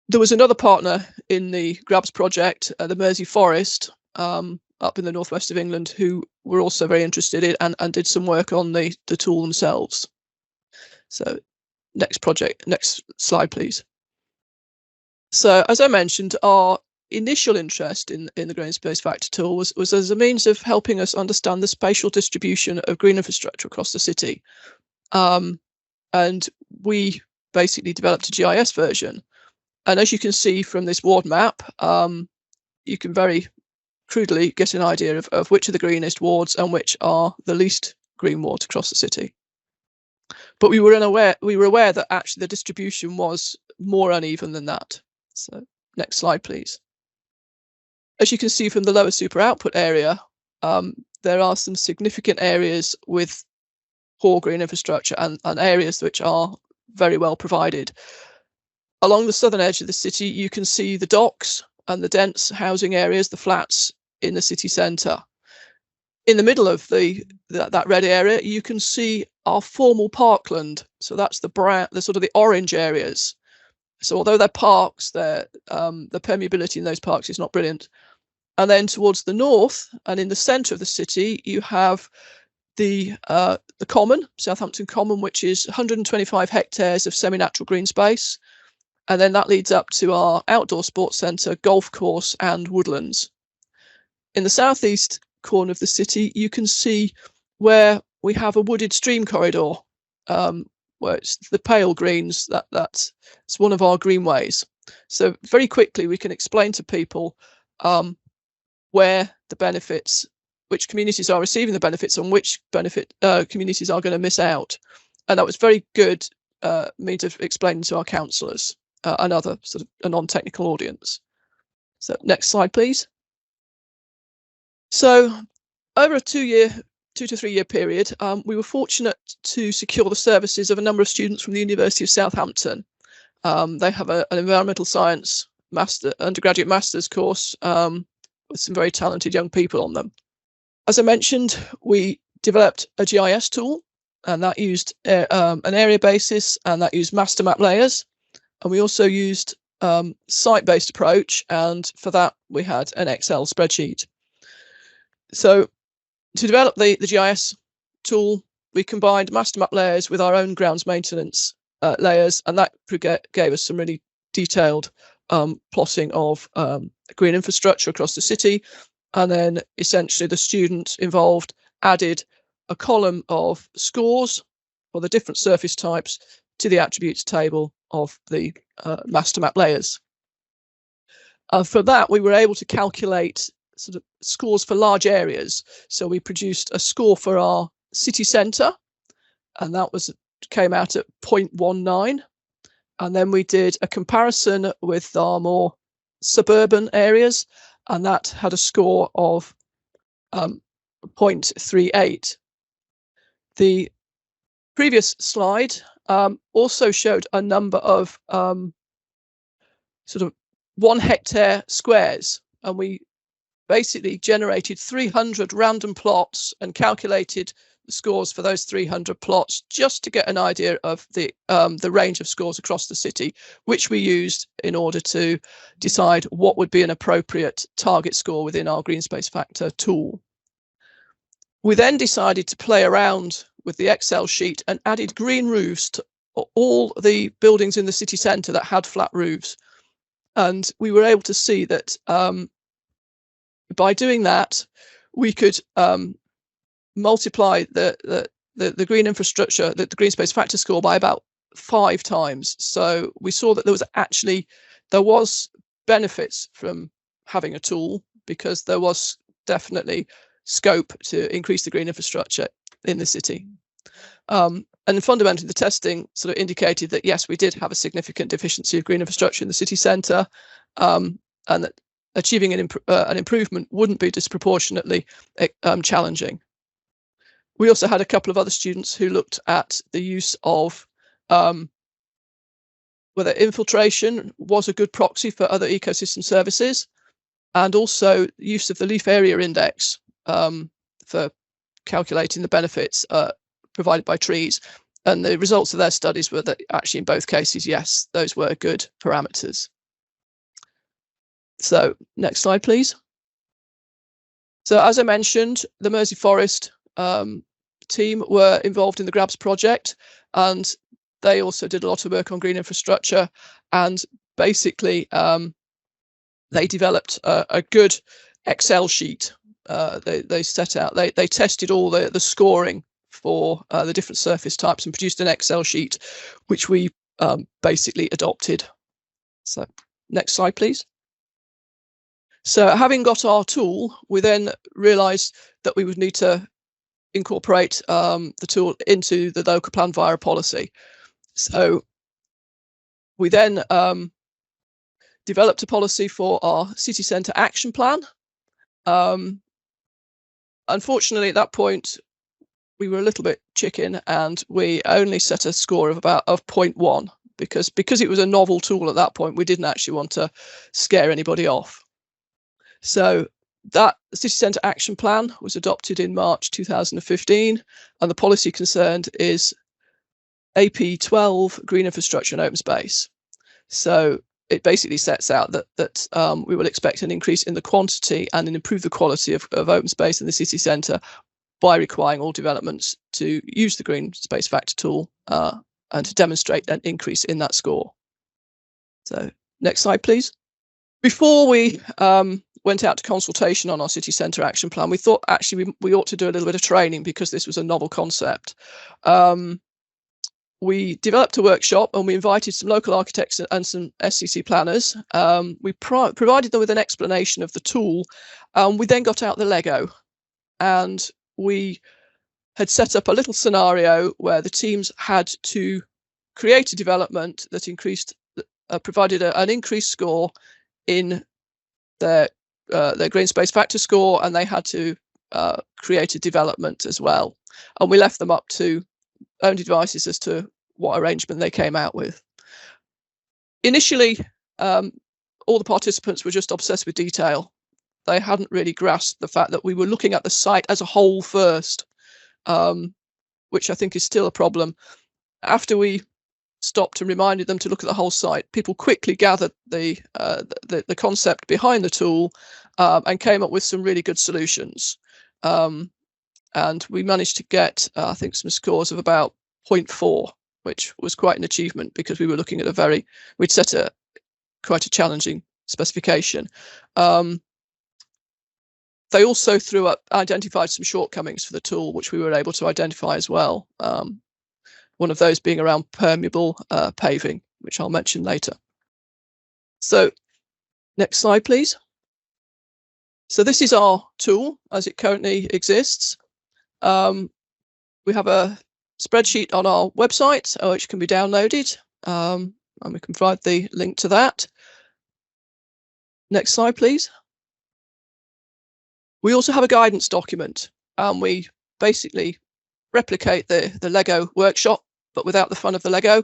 There was another partner in the GRABS project, the Mersey Forest, up in the northwest of England, who were also very interested in and did some work on the tool themselves. So next slide, please. So as I mentioned, our initial interest in the green space factor tool was as a means of helping us understand the spatial distribution of green infrastructure across the city. And we basically developed a GIS version. And as you can see from this ward map, you can very crudely get an idea of which are the greenest wards and which are the least green wards across the city. But we were aware that actually the distribution was more uneven than that. So next slide, please. As you can see from the lower super output area, there are some significant areas with poor green infrastructure and areas which are very well provided. Along the southern edge of the city, you can see the docks and the dense housing areas, the flats in the city centre. In the middle of that red area, you can see our formal parkland. So that's the sort of the orange areas. So although they're parks, the permeability in those parks is not brilliant. And then towards the north and in the centre of the city, you have the Common, Southampton Common, which is 125 hectares of semi-natural green space. And then that leads up to our outdoor sports centre, golf course and woodlands. In the southeast corner of the city, you can see where we have a wooded stream corridor, where it's the pale greens, that's one of our greenways. So very quickly we can explain to people where the benefits, which communities are receiving the benefits and which communities are going to miss out. And that was very good means of explaining to our councillors and other sort of a non-technical audience. So next slide, please. So over a 2 to 3 year period, we were fortunate to secure the services of a number of students from the University of Southampton. They have an environmental science undergraduate master's course with some very talented young people on them. As I mentioned, we developed a GIS tool, and that used an area basis, and that used master map layers. And we also used site-based approach, and for that we had an Excel spreadsheet. So to develop the GIS tool, we combined master map layers with our own grounds maintenance layers, and that gave us some really detailed plotting of green infrastructure across the city. And then essentially the student involved added a column of scores for the different surface types to the attributes table of the master map layers. For that, we were able to calculate sort of scores for large areas. So we produced a score for our city centre, and that came out at 0.19. And then we did a comparison with our more suburban areas, and that had a score of 0.38. The previous slide also showed a number of sort of 1 hectare squares, and we basically generated 300 random plots and calculated the scores for those 300 plots just to get an idea of the range of scores across the city, which we used in order to decide what would be an appropriate target score within our green space factor tool. We then decided to play around with the Excel sheet and added green roofs to all the buildings in the city centre that had flat roofs. And we were able to see that by doing that, we could multiply the green infrastructure, the green space factor score by about 5 times. So we saw that there was benefits from having a tool, because there was definitely scope to increase the green infrastructure in the city. And fundamentally, the testing sort of indicated that, yes, we did have a significant deficiency of green infrastructure in the city centre, and that achieving an improvement wouldn't be disproportionately challenging. We also had a couple of other students who looked at the use of whether infiltration was a good proxy for other ecosystem services, and also use of the leaf area index for calculating the benefits provided by trees. And the results of their studies were that actually in both cases, yes, those were good parameters. So next slide, please. So as I mentioned, the Mersey Forest team were involved in the GRABS project, and they also did a lot of work on green infrastructure, and basically they developed a good Excel sheet. They set out, they tested all the scoring for the different surface types and produced an Excel sheet, which we basically adopted. So next slide, please. So having got our tool, we then realized that we would need to incorporate the tool into the local plan via a policy. So we then developed a policy for our city centre action plan. Unfortunately, at that point, we were a little bit chicken, and we only set a score of about 0.1 because it was a novel tool at that point. We didn't actually want to scare anybody off. So that city centre action plan was adopted in March 2015, and the policy concerned is AP12 green infrastructure and open space. So it basically sets out that we will expect an increase in the quantity and an improve the quality of open space in the city centre by requiring all developments to use the green space factor tool and to demonstrate an increase in that score. So next slide, please. Before we went out to consultation on our city centre action plan, we thought actually we ought to do a little bit of training because this was a novel concept. We developed a workshop and we invited some local architects and some SCC planners. We provided them with an explanation of the tool. We then got out the Lego, and we had set up a little scenario where the teams had to create a development that provided an increased score in their green space factor score, and they had to create a development as well. And we left them up to own devices as to what arrangement they came out with. Initially, all the participants were just obsessed with detail. They hadn't really grasped the fact that we were looking at the site as a whole first, which I think is still a problem. After we stopped and reminded them to look at the whole site, people quickly gathered the concept behind the tool and came up with some really good solutions. And we managed to get, I think, some scores of about 0.4, which was quite an achievement because we were looking at we'd set quite a challenging specification. They also identified some shortcomings for the tool, which we were able to identify as well. One of those being around permeable paving, which I'll mention later. So next slide, please. So this is our tool as it currently exists. We have a spreadsheet on our website which can be downloaded, and we can provide the link to that. Next slide, please. We also have a guidance document, and we basically replicate the Lego workshop, but without the fun of the Lego,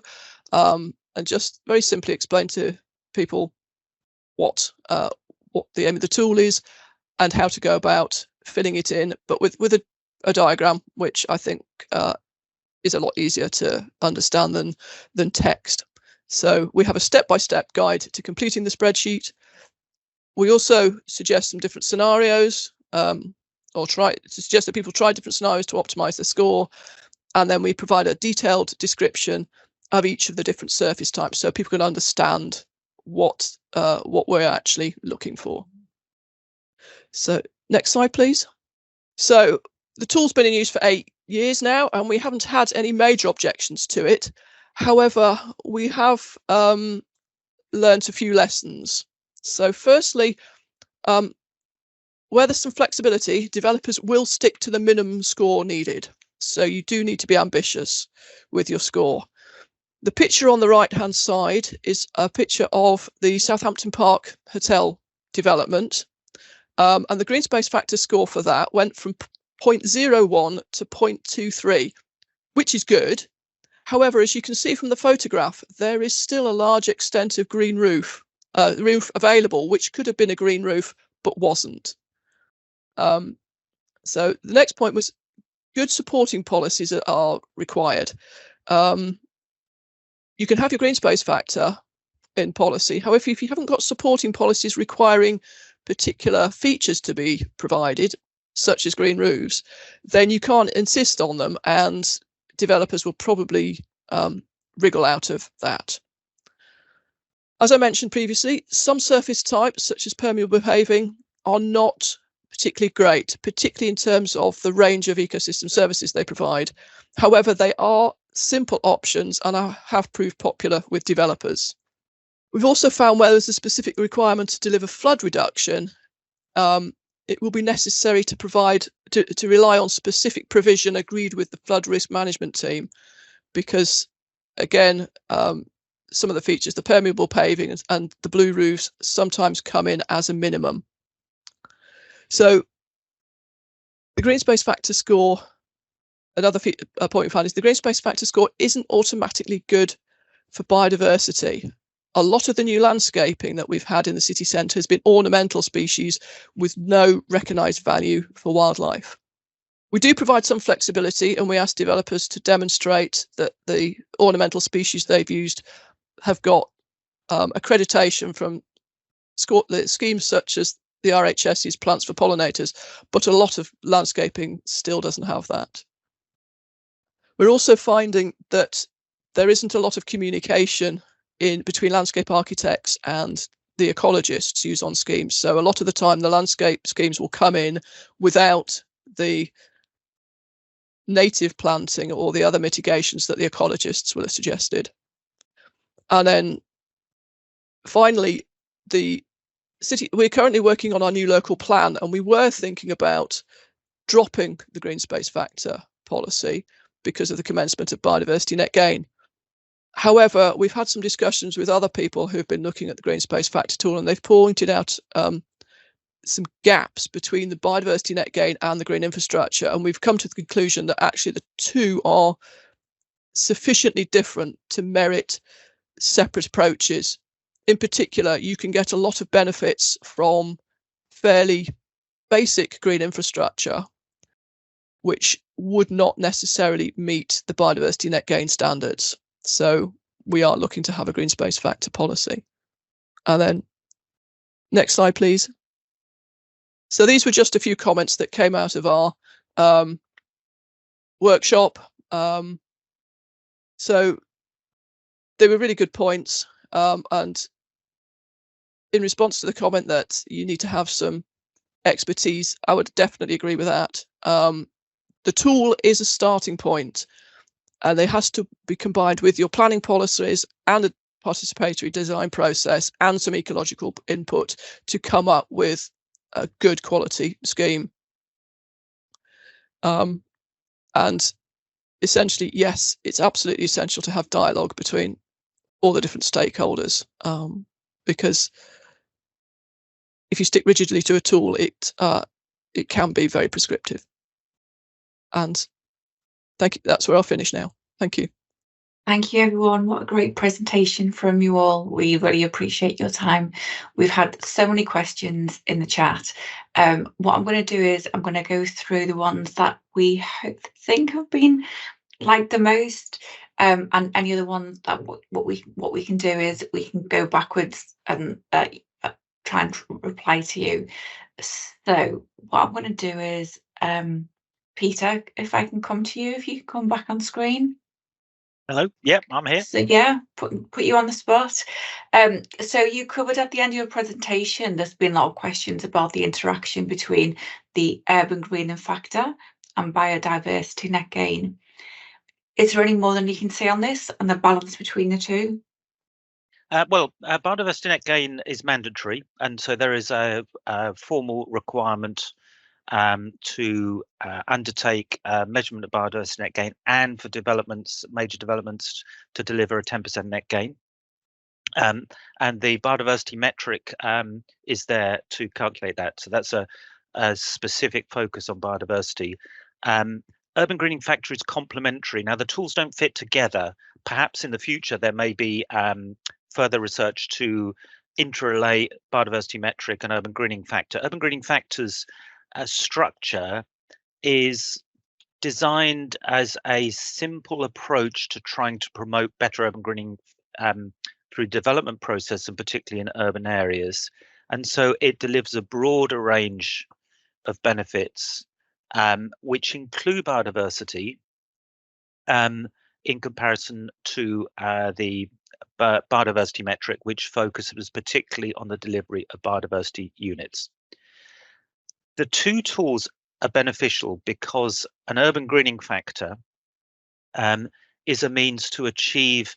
and just very simply explain to people what the aim of the tool is and how to go about filling it in, but with a diagram, which I think is a lot easier to understand than text. So we have a step-by-step guide to completing the spreadsheet. We also suggest some different scenarios, or suggest that people try different scenarios to optimize the score, and then we provide a detailed description of each of the different surface types so people can understand what we're actually looking for. So next slide, please. So the tool's been in use for 8 years now, and we haven't had any major objections to it. However, we have learned a few lessons. So firstly, where there's some flexibility, developers will stick to the minimum score needed. So you do need to be ambitious with your score. The picture on the right-hand side is a picture of the Southampton Park Hotel development. And the green space factor score for that went from 0.01 to 0.23, which is good. However, as you can see from the photograph, there is still a large extent of green roof available, which could have been a green roof, but wasn't. So the next point was good supporting policies are required. You can have your green space factor in policy. However, if you haven't got supporting policies requiring particular features to be provided, such as green roofs, then you can't insist on them, and developers will probably wriggle out of that. As I mentioned previously, some surface types, such as permeable paving, are not particularly great, particularly in terms of the range of ecosystem services they provide. However, they are simple options and have proved popular with developers. We've also found where there's a specific requirement to deliver flood reduction, it will be necessary to rely on specific provision agreed with the flood risk management team, because again, some of the features, the permeable paving and the blue roofs, sometimes come in as a minimum. So the green space factor score, another point we found is the green space factor score isn't automatically good for biodiversity. A lot of the new landscaping that we've had in the city centre has been ornamental species with no recognised value for wildlife. We do provide some flexibility, and we ask developers to demonstrate that the ornamental species they've used have got accreditation from schemes such as the RHS's Plants for Pollinators, but a lot of landscaping still doesn't have that. We're also finding that there isn't a lot of communication between landscape architects and the ecologists used on schemes. So a lot of the time the landscape schemes will come in without the native planting or the other mitigations that the ecologists will have suggested. And then finally, we're currently working on our new local plan, and we were thinking about dropping the green space factor policy because of the commencement of biodiversity net gain. However, we've had some discussions with other people who've been looking at the green space factor tool, and they've pointed out some gaps between the biodiversity net gain and the green infrastructure, and we've come to the conclusion that actually the two are sufficiently different to merit separate approaches. In particular, you can get a lot of benefits from fairly basic green infrastructure, which would not necessarily meet the biodiversity net gain standards. So we are looking to have a green space factor policy. And then next slide, please. So these were just a few comments that came out of our workshop. So they were really good points. And in response to the comment that you need to have some expertise, I would definitely agree with that. The tool is a starting point, and it has to be combined with your planning policies and a participatory design process and some ecological input to come up with a good quality scheme. And essentially, yes, it's absolutely essential to have dialogue between all the different stakeholders, because if you stick rigidly to a tool, it can be very prescriptive. And thank you. That's where I'll finish now. Thank you. Thank you, everyone. What a great presentation from you all. We really appreciate your time. We've had so many questions in the chat. What I'm going to do is I'm going to go through the ones that we think have been liked the most, and any other ones that what we can do is we can go backwards and try and reply to you. So what I'm going to do is, Peter, if I can come to you, if you can come back on screen. Hello. Yep, I'm here. So yeah, put you on the spot. So you covered at the end of your presentation, there's been a lot of questions about the interaction between the urban greening factor and biodiversity net gain. Is there any more than you can say on this and the balance between the two? Well, biodiversity net gain is mandatory, and so there is a formal requirement to undertake measurement of biodiversity net gain, and for major developments, to deliver a 10% net gain. And the biodiversity metric is there to calculate that. So that's a a specific focus on biodiversity. Urban greening factor is complementary. Now, the tools don't fit together. Perhaps in the future there may be further research to interrelate biodiversity metric and urban greening factor. Urban greening factor's structure is designed as a simple approach to trying to promote better urban greening through development process, and particularly in urban areas. And so it delivers a broader range of benefits, which include biodiversity, in comparison to the biodiversity metric, which focuses particularly on the delivery of biodiversity units. The two tools are beneficial because an urban greening factor is a means to achieve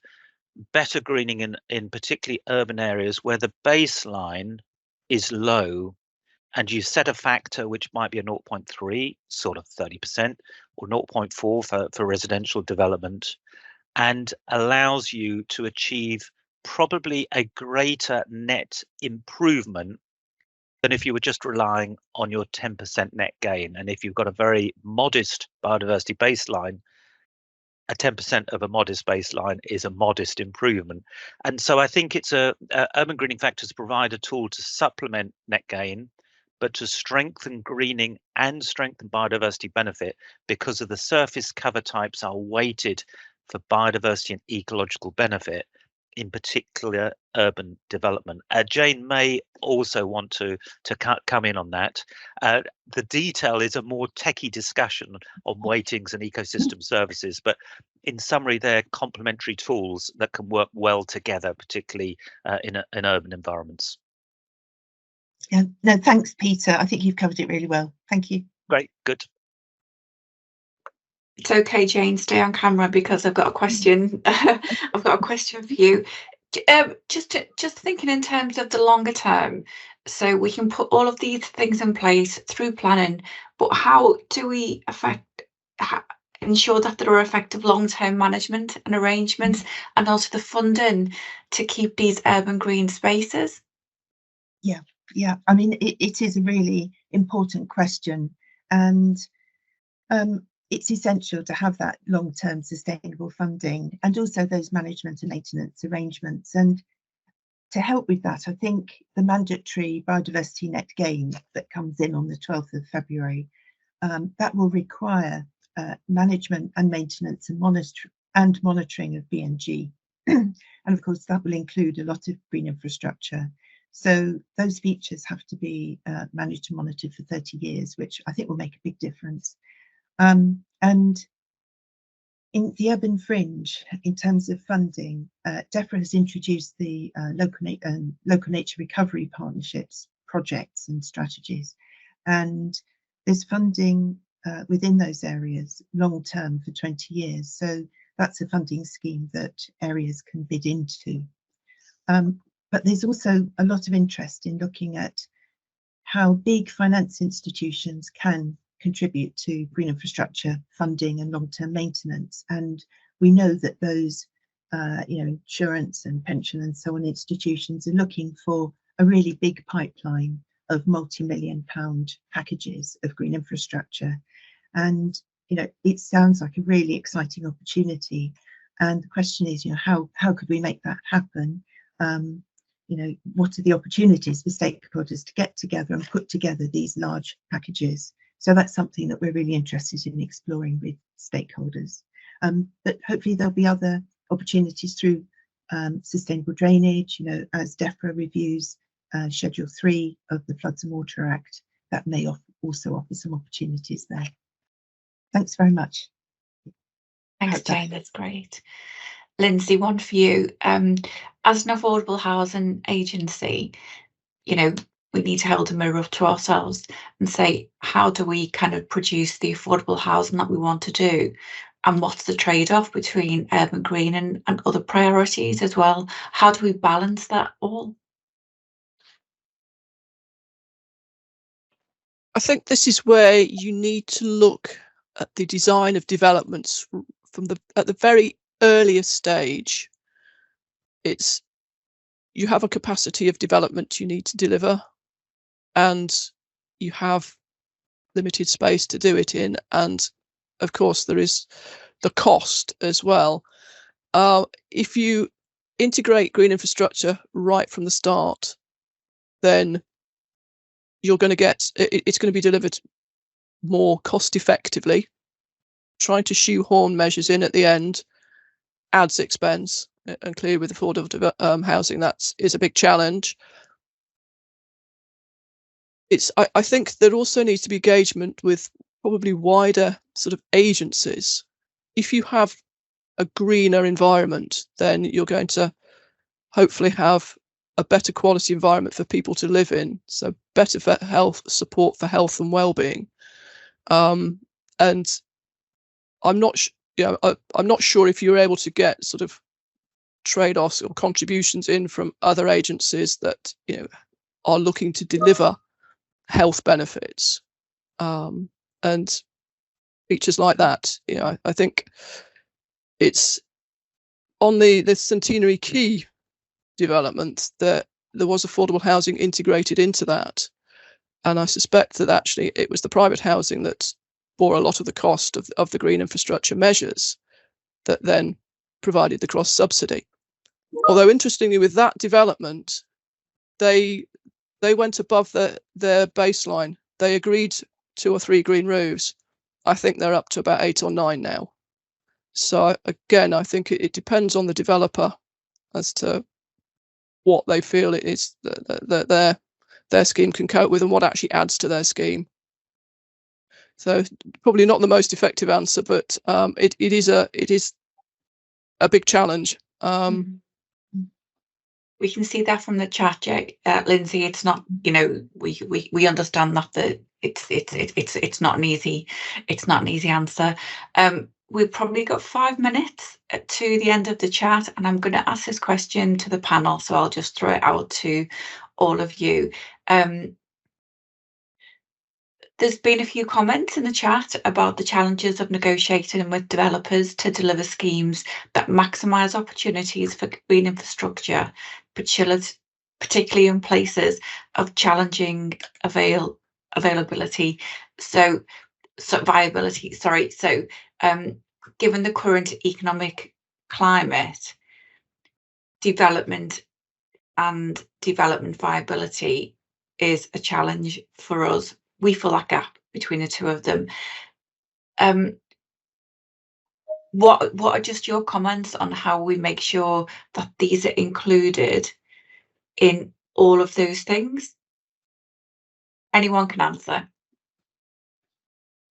better greening in particularly urban areas where the baseline is low, and you set a factor which might be a 0.3, sort of 30%, or 0.4 for residential development, and allows you to achieve probably a greater net improvement than if you were just relying on your 10% net gain. And if you've got a very modest biodiversity baseline, a 10% of a modest baseline is a modest improvement. And so I think it's urban greening factors provide a tool to supplement net gain, but to strengthen greening and strengthen biodiversity benefit, because of the surface cover types are weighted for biodiversity and ecological benefit, in particular urban development. Jane may also want to come in on that. The detail is a more techie discussion on weightings and ecosystem services, but in summary, they're complementary tools that can work well together, particularly in urban environments. Yeah, no, thanks, Peter. I think you've covered it really well. Thank you. Great, good. It's okay, Jane, stay on camera because I've got a question. I've got a question for you. Just thinking in terms of the longer term, so we can put all of these things in place through planning, but how do we ensure that there are effective long-term management and arrangements, and also the funding to keep these urban green spaces? Yeah, I mean, it is a really important question, and it's essential to have that long-term sustainable funding and also those management and maintenance arrangements. And to help with that, I think the mandatory biodiversity net gain that comes in on the 12th of February, that will require management and maintenance and monitoring of BNG. And of course, that will include a lot of green infrastructure. So those features have to be managed and monitored for 30 years, which I think will make a big difference. And in the urban fringe, in terms of funding, DEFRA has introduced the local nature recovery partnerships, projects and strategies. And there's funding within those areas long-term for 20 years. So that's a funding scheme that areas can bid into. But there's also a lot of interest in looking at how big finance institutions can contribute to green infrastructure funding and long-term maintenance. And we know that those, insurance and pension and so on institutions are looking for a really big pipeline of multi-million-pound packages of green infrastructure. And, it sounds like a really exciting opportunity. And the question is, how could we make that happen? What are the opportunities for stakeholders to get together and put together these large packages? So that's something that we're really interested in exploring with stakeholders. But hopefully there'll be other opportunities through sustainable drainage, as DEFRA reviews Schedule 3 of the Floods and Water Act, that may also offer some opportunities there. Thanks very much. Thanks, Jane, that's great. Lindsay, one for you. As an affordable housing agency, we need to hold a mirror up to ourselves and say, how do we kind of produce the affordable housing that we want to do? And what's the trade-off between urban green and other priorities as well? How do we balance that all? I think this is where you need to look at the design of developments at the very earliest stage. You have a capacity of development you need to deliver, and you have limited space to do it in, and of course there is the cost as well. If you integrate green infrastructure right from the start, then you're going to get it's going to be delivered more cost effectively. Trying to shoehorn measures in at the end adds expense, and clearly with affordable housing that is a big challenge. I think there also needs to be engagement with probably wider sort of agencies. If you have a greener environment, then you're going to hopefully have a better quality environment for people to live in, so better for health, support for health and well-being. And I'm not I'm not sure if you're able to get sort of trade-offs or contributions in from other agencies that are looking to deliver health benefits, and features like that. I think it's on the Centenary Quay development that there was affordable housing integrated into that, and I suspect that actually it was the private housing that bore a lot of the cost of the green infrastructure measures that then provided the cross subsidy. Although interestingly, with that development, they went above their baseline. They agreed 2 or 3 green roofs. I think they're up to about 8 or 9 now. So again, I think it depends on the developer as to what they feel it is that their scheme can cope with and what actually adds to their scheme. So probably not the most effective answer, but it is a big challenge. We can see that from the chat, Lindsay. It's not, we understand that it's not an easy answer. We've probably got 5 minutes to the end of the chat, and I'm going to ask this question to the panel, so I'll just throw it out to all of you. There's been a few comments in the chat about the challenges of negotiating with developers to deliver schemes that maximise opportunities for green infrastructure, particularly in places of challenging availability. Viability. Sorry. So, given the current economic climate, development viability is a challenge for us. We fill that gap between the two of them. What are just your comments on how we make sure that these are included in all of those things? Anyone can answer.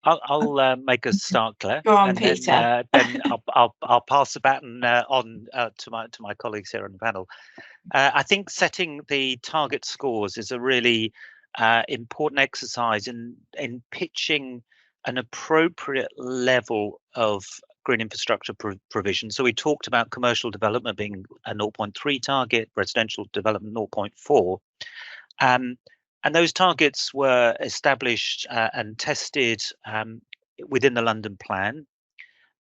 I'll make a start, Claire. Go on, Peter. Then I'll pass the baton on to my colleagues here on the panel. I think setting the target scores is a really important exercise in pitching an appropriate level of green infrastructure provision. So we talked about commercial development being a 0.3 target, residential development 0.4. And those targets were established and tested within the London Plan.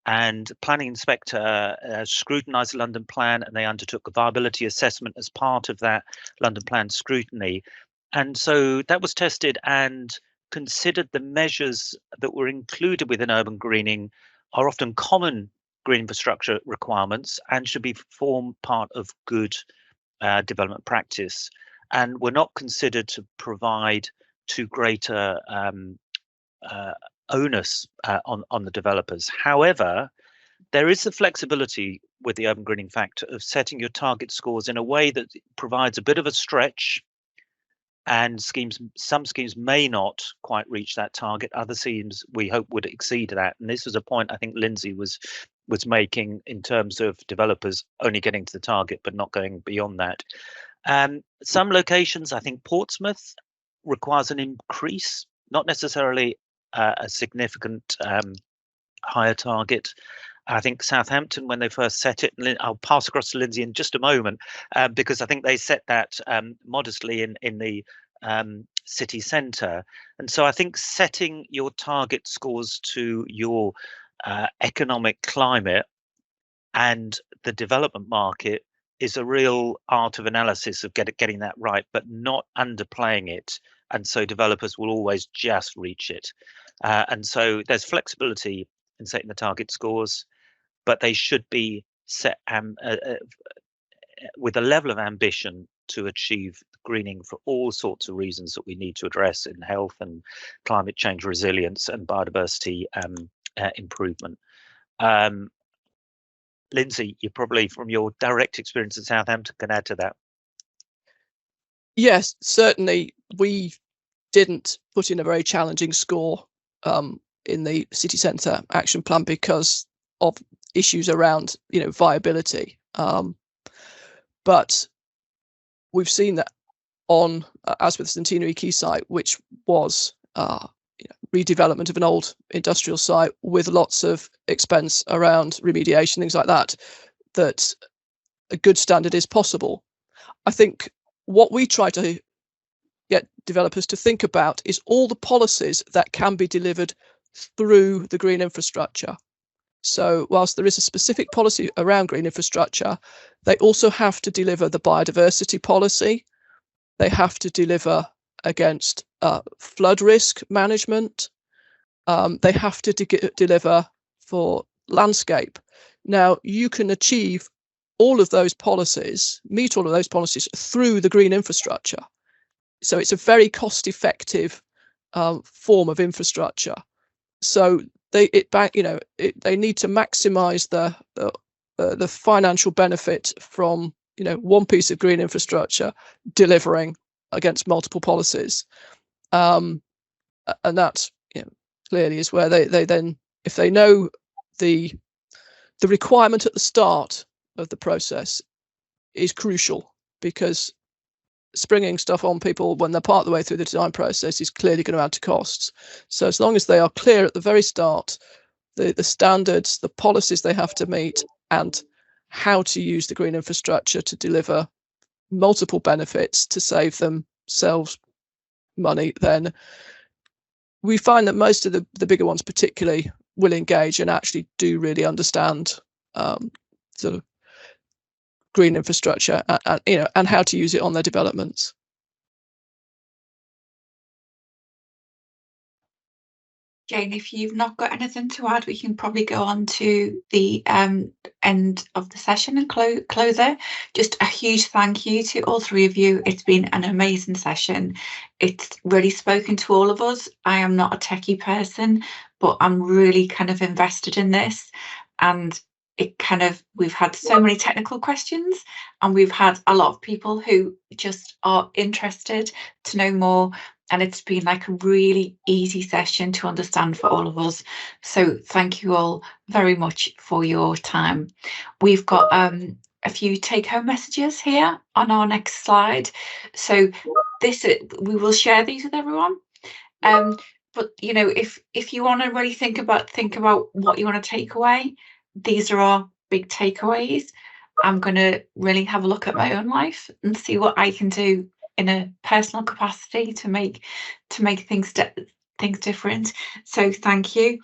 And planning inspector scrutinised the London Plan, and they undertook a viability assessment as part of that London Plan scrutiny. And so that was tested and considered the measures that were included within urban greening are often common green infrastructure requirements and should form part of good development practice, and were not considered to provide too greater onus on the developers. However, there is the flexibility with the urban greening factor of setting your target scores in a way that provides a bit of a stretch, and some schemes may not quite reach that target. Other schemes we hope would exceed that. And this was a point I think Lindsay was making in terms of developers only getting to the target but not going beyond that. Some locations, I think Portsmouth requires an increase, not necessarily a significant higher target. I think Southampton, when they first set it, I'll pass across to Lindsay in just a moment, because I think they set that modestly in the city centre. And so I think setting your target scores to your economic climate and the development market is a real art of analysis of getting that right, but not underplaying it and so developers will always just reach it. And so there's flexibility in setting the target scores, but they should be set with a level of ambition to achieve greening for all sorts of reasons that we need to address in health and climate change resilience and biodiversity improvement. Lindsay, you probably, from your direct experience in Southampton, can add to that. Yes, certainly. We didn't put in a very challenging score in the city centre action plan because of issues around, viability. But we've seen that on, as with the Centenary Quayside, which was redevelopment of an old industrial site with lots of expense around remediation, things like that, that a good standard is possible. I think what we try to get developers to think about is all the policies that can be delivered through the green infrastructure. So whilst there is a specific policy around green infrastructure, they also have to deliver the biodiversity policy. They have to deliver against flood risk management. They have to deliver for landscape. Now, you can achieve all of those policies, meet all of those policies through the green infrastructure. So it's a very cost-effective form of infrastructure. So they need to maximise the financial benefit from one piece of green infrastructure delivering against multiple policies, and that clearly is where they then, if they know the requirement at the start of the process is crucial, because springing stuff on people when they're part of the way through the design process is clearly going to add to costs. So as long as they are clear at the very start, the standards, the policies they have to meet, and how to use the green infrastructure to deliver multiple benefits to save themselves money, then we find that most of the bigger ones particularly will engage and actually do really understand sort of green infrastructure and how to use it on their developments. Jane, if you've not got anything to add, we can probably go on to the end of the session and close it. Just a huge thank you to all three of you. It's been an amazing session. It's really spoken to all of us. I am not a techie person, but I'm really kind of invested in this, and we've had so many technical questions, and we've had a lot of people who just are interested to know more. And it's been like a really easy session to understand for all of us. So thank you all very much for your time. We've got a few take-home messages here on our next slide. So we will share these with everyone. But if you want to really think about what you want to take away, these are our big takeaways. I'm going to really have a look at my own life and see what I can do in a personal capacity to make things different. So thank you.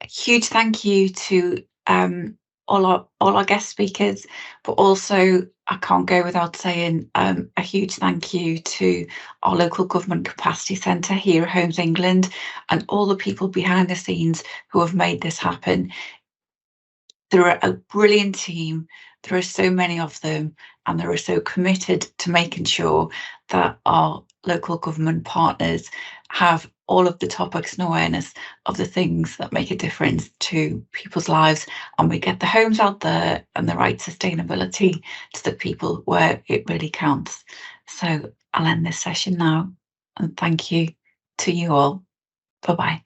A huge thank you to all our guest speakers, but also I can't go without saying a huge thank you to our local government capacity centre here at Homes England and all the people behind the scenes who have made this happen. They're a brilliant team. There are so many of them, and they are so committed to making sure that our local government partners have all of the topics and awareness of the things that make a difference to people's lives, and we get the homes out there and the right sustainability to the people where it really counts. So I'll end this session now, and thank you to you all. Bye-bye.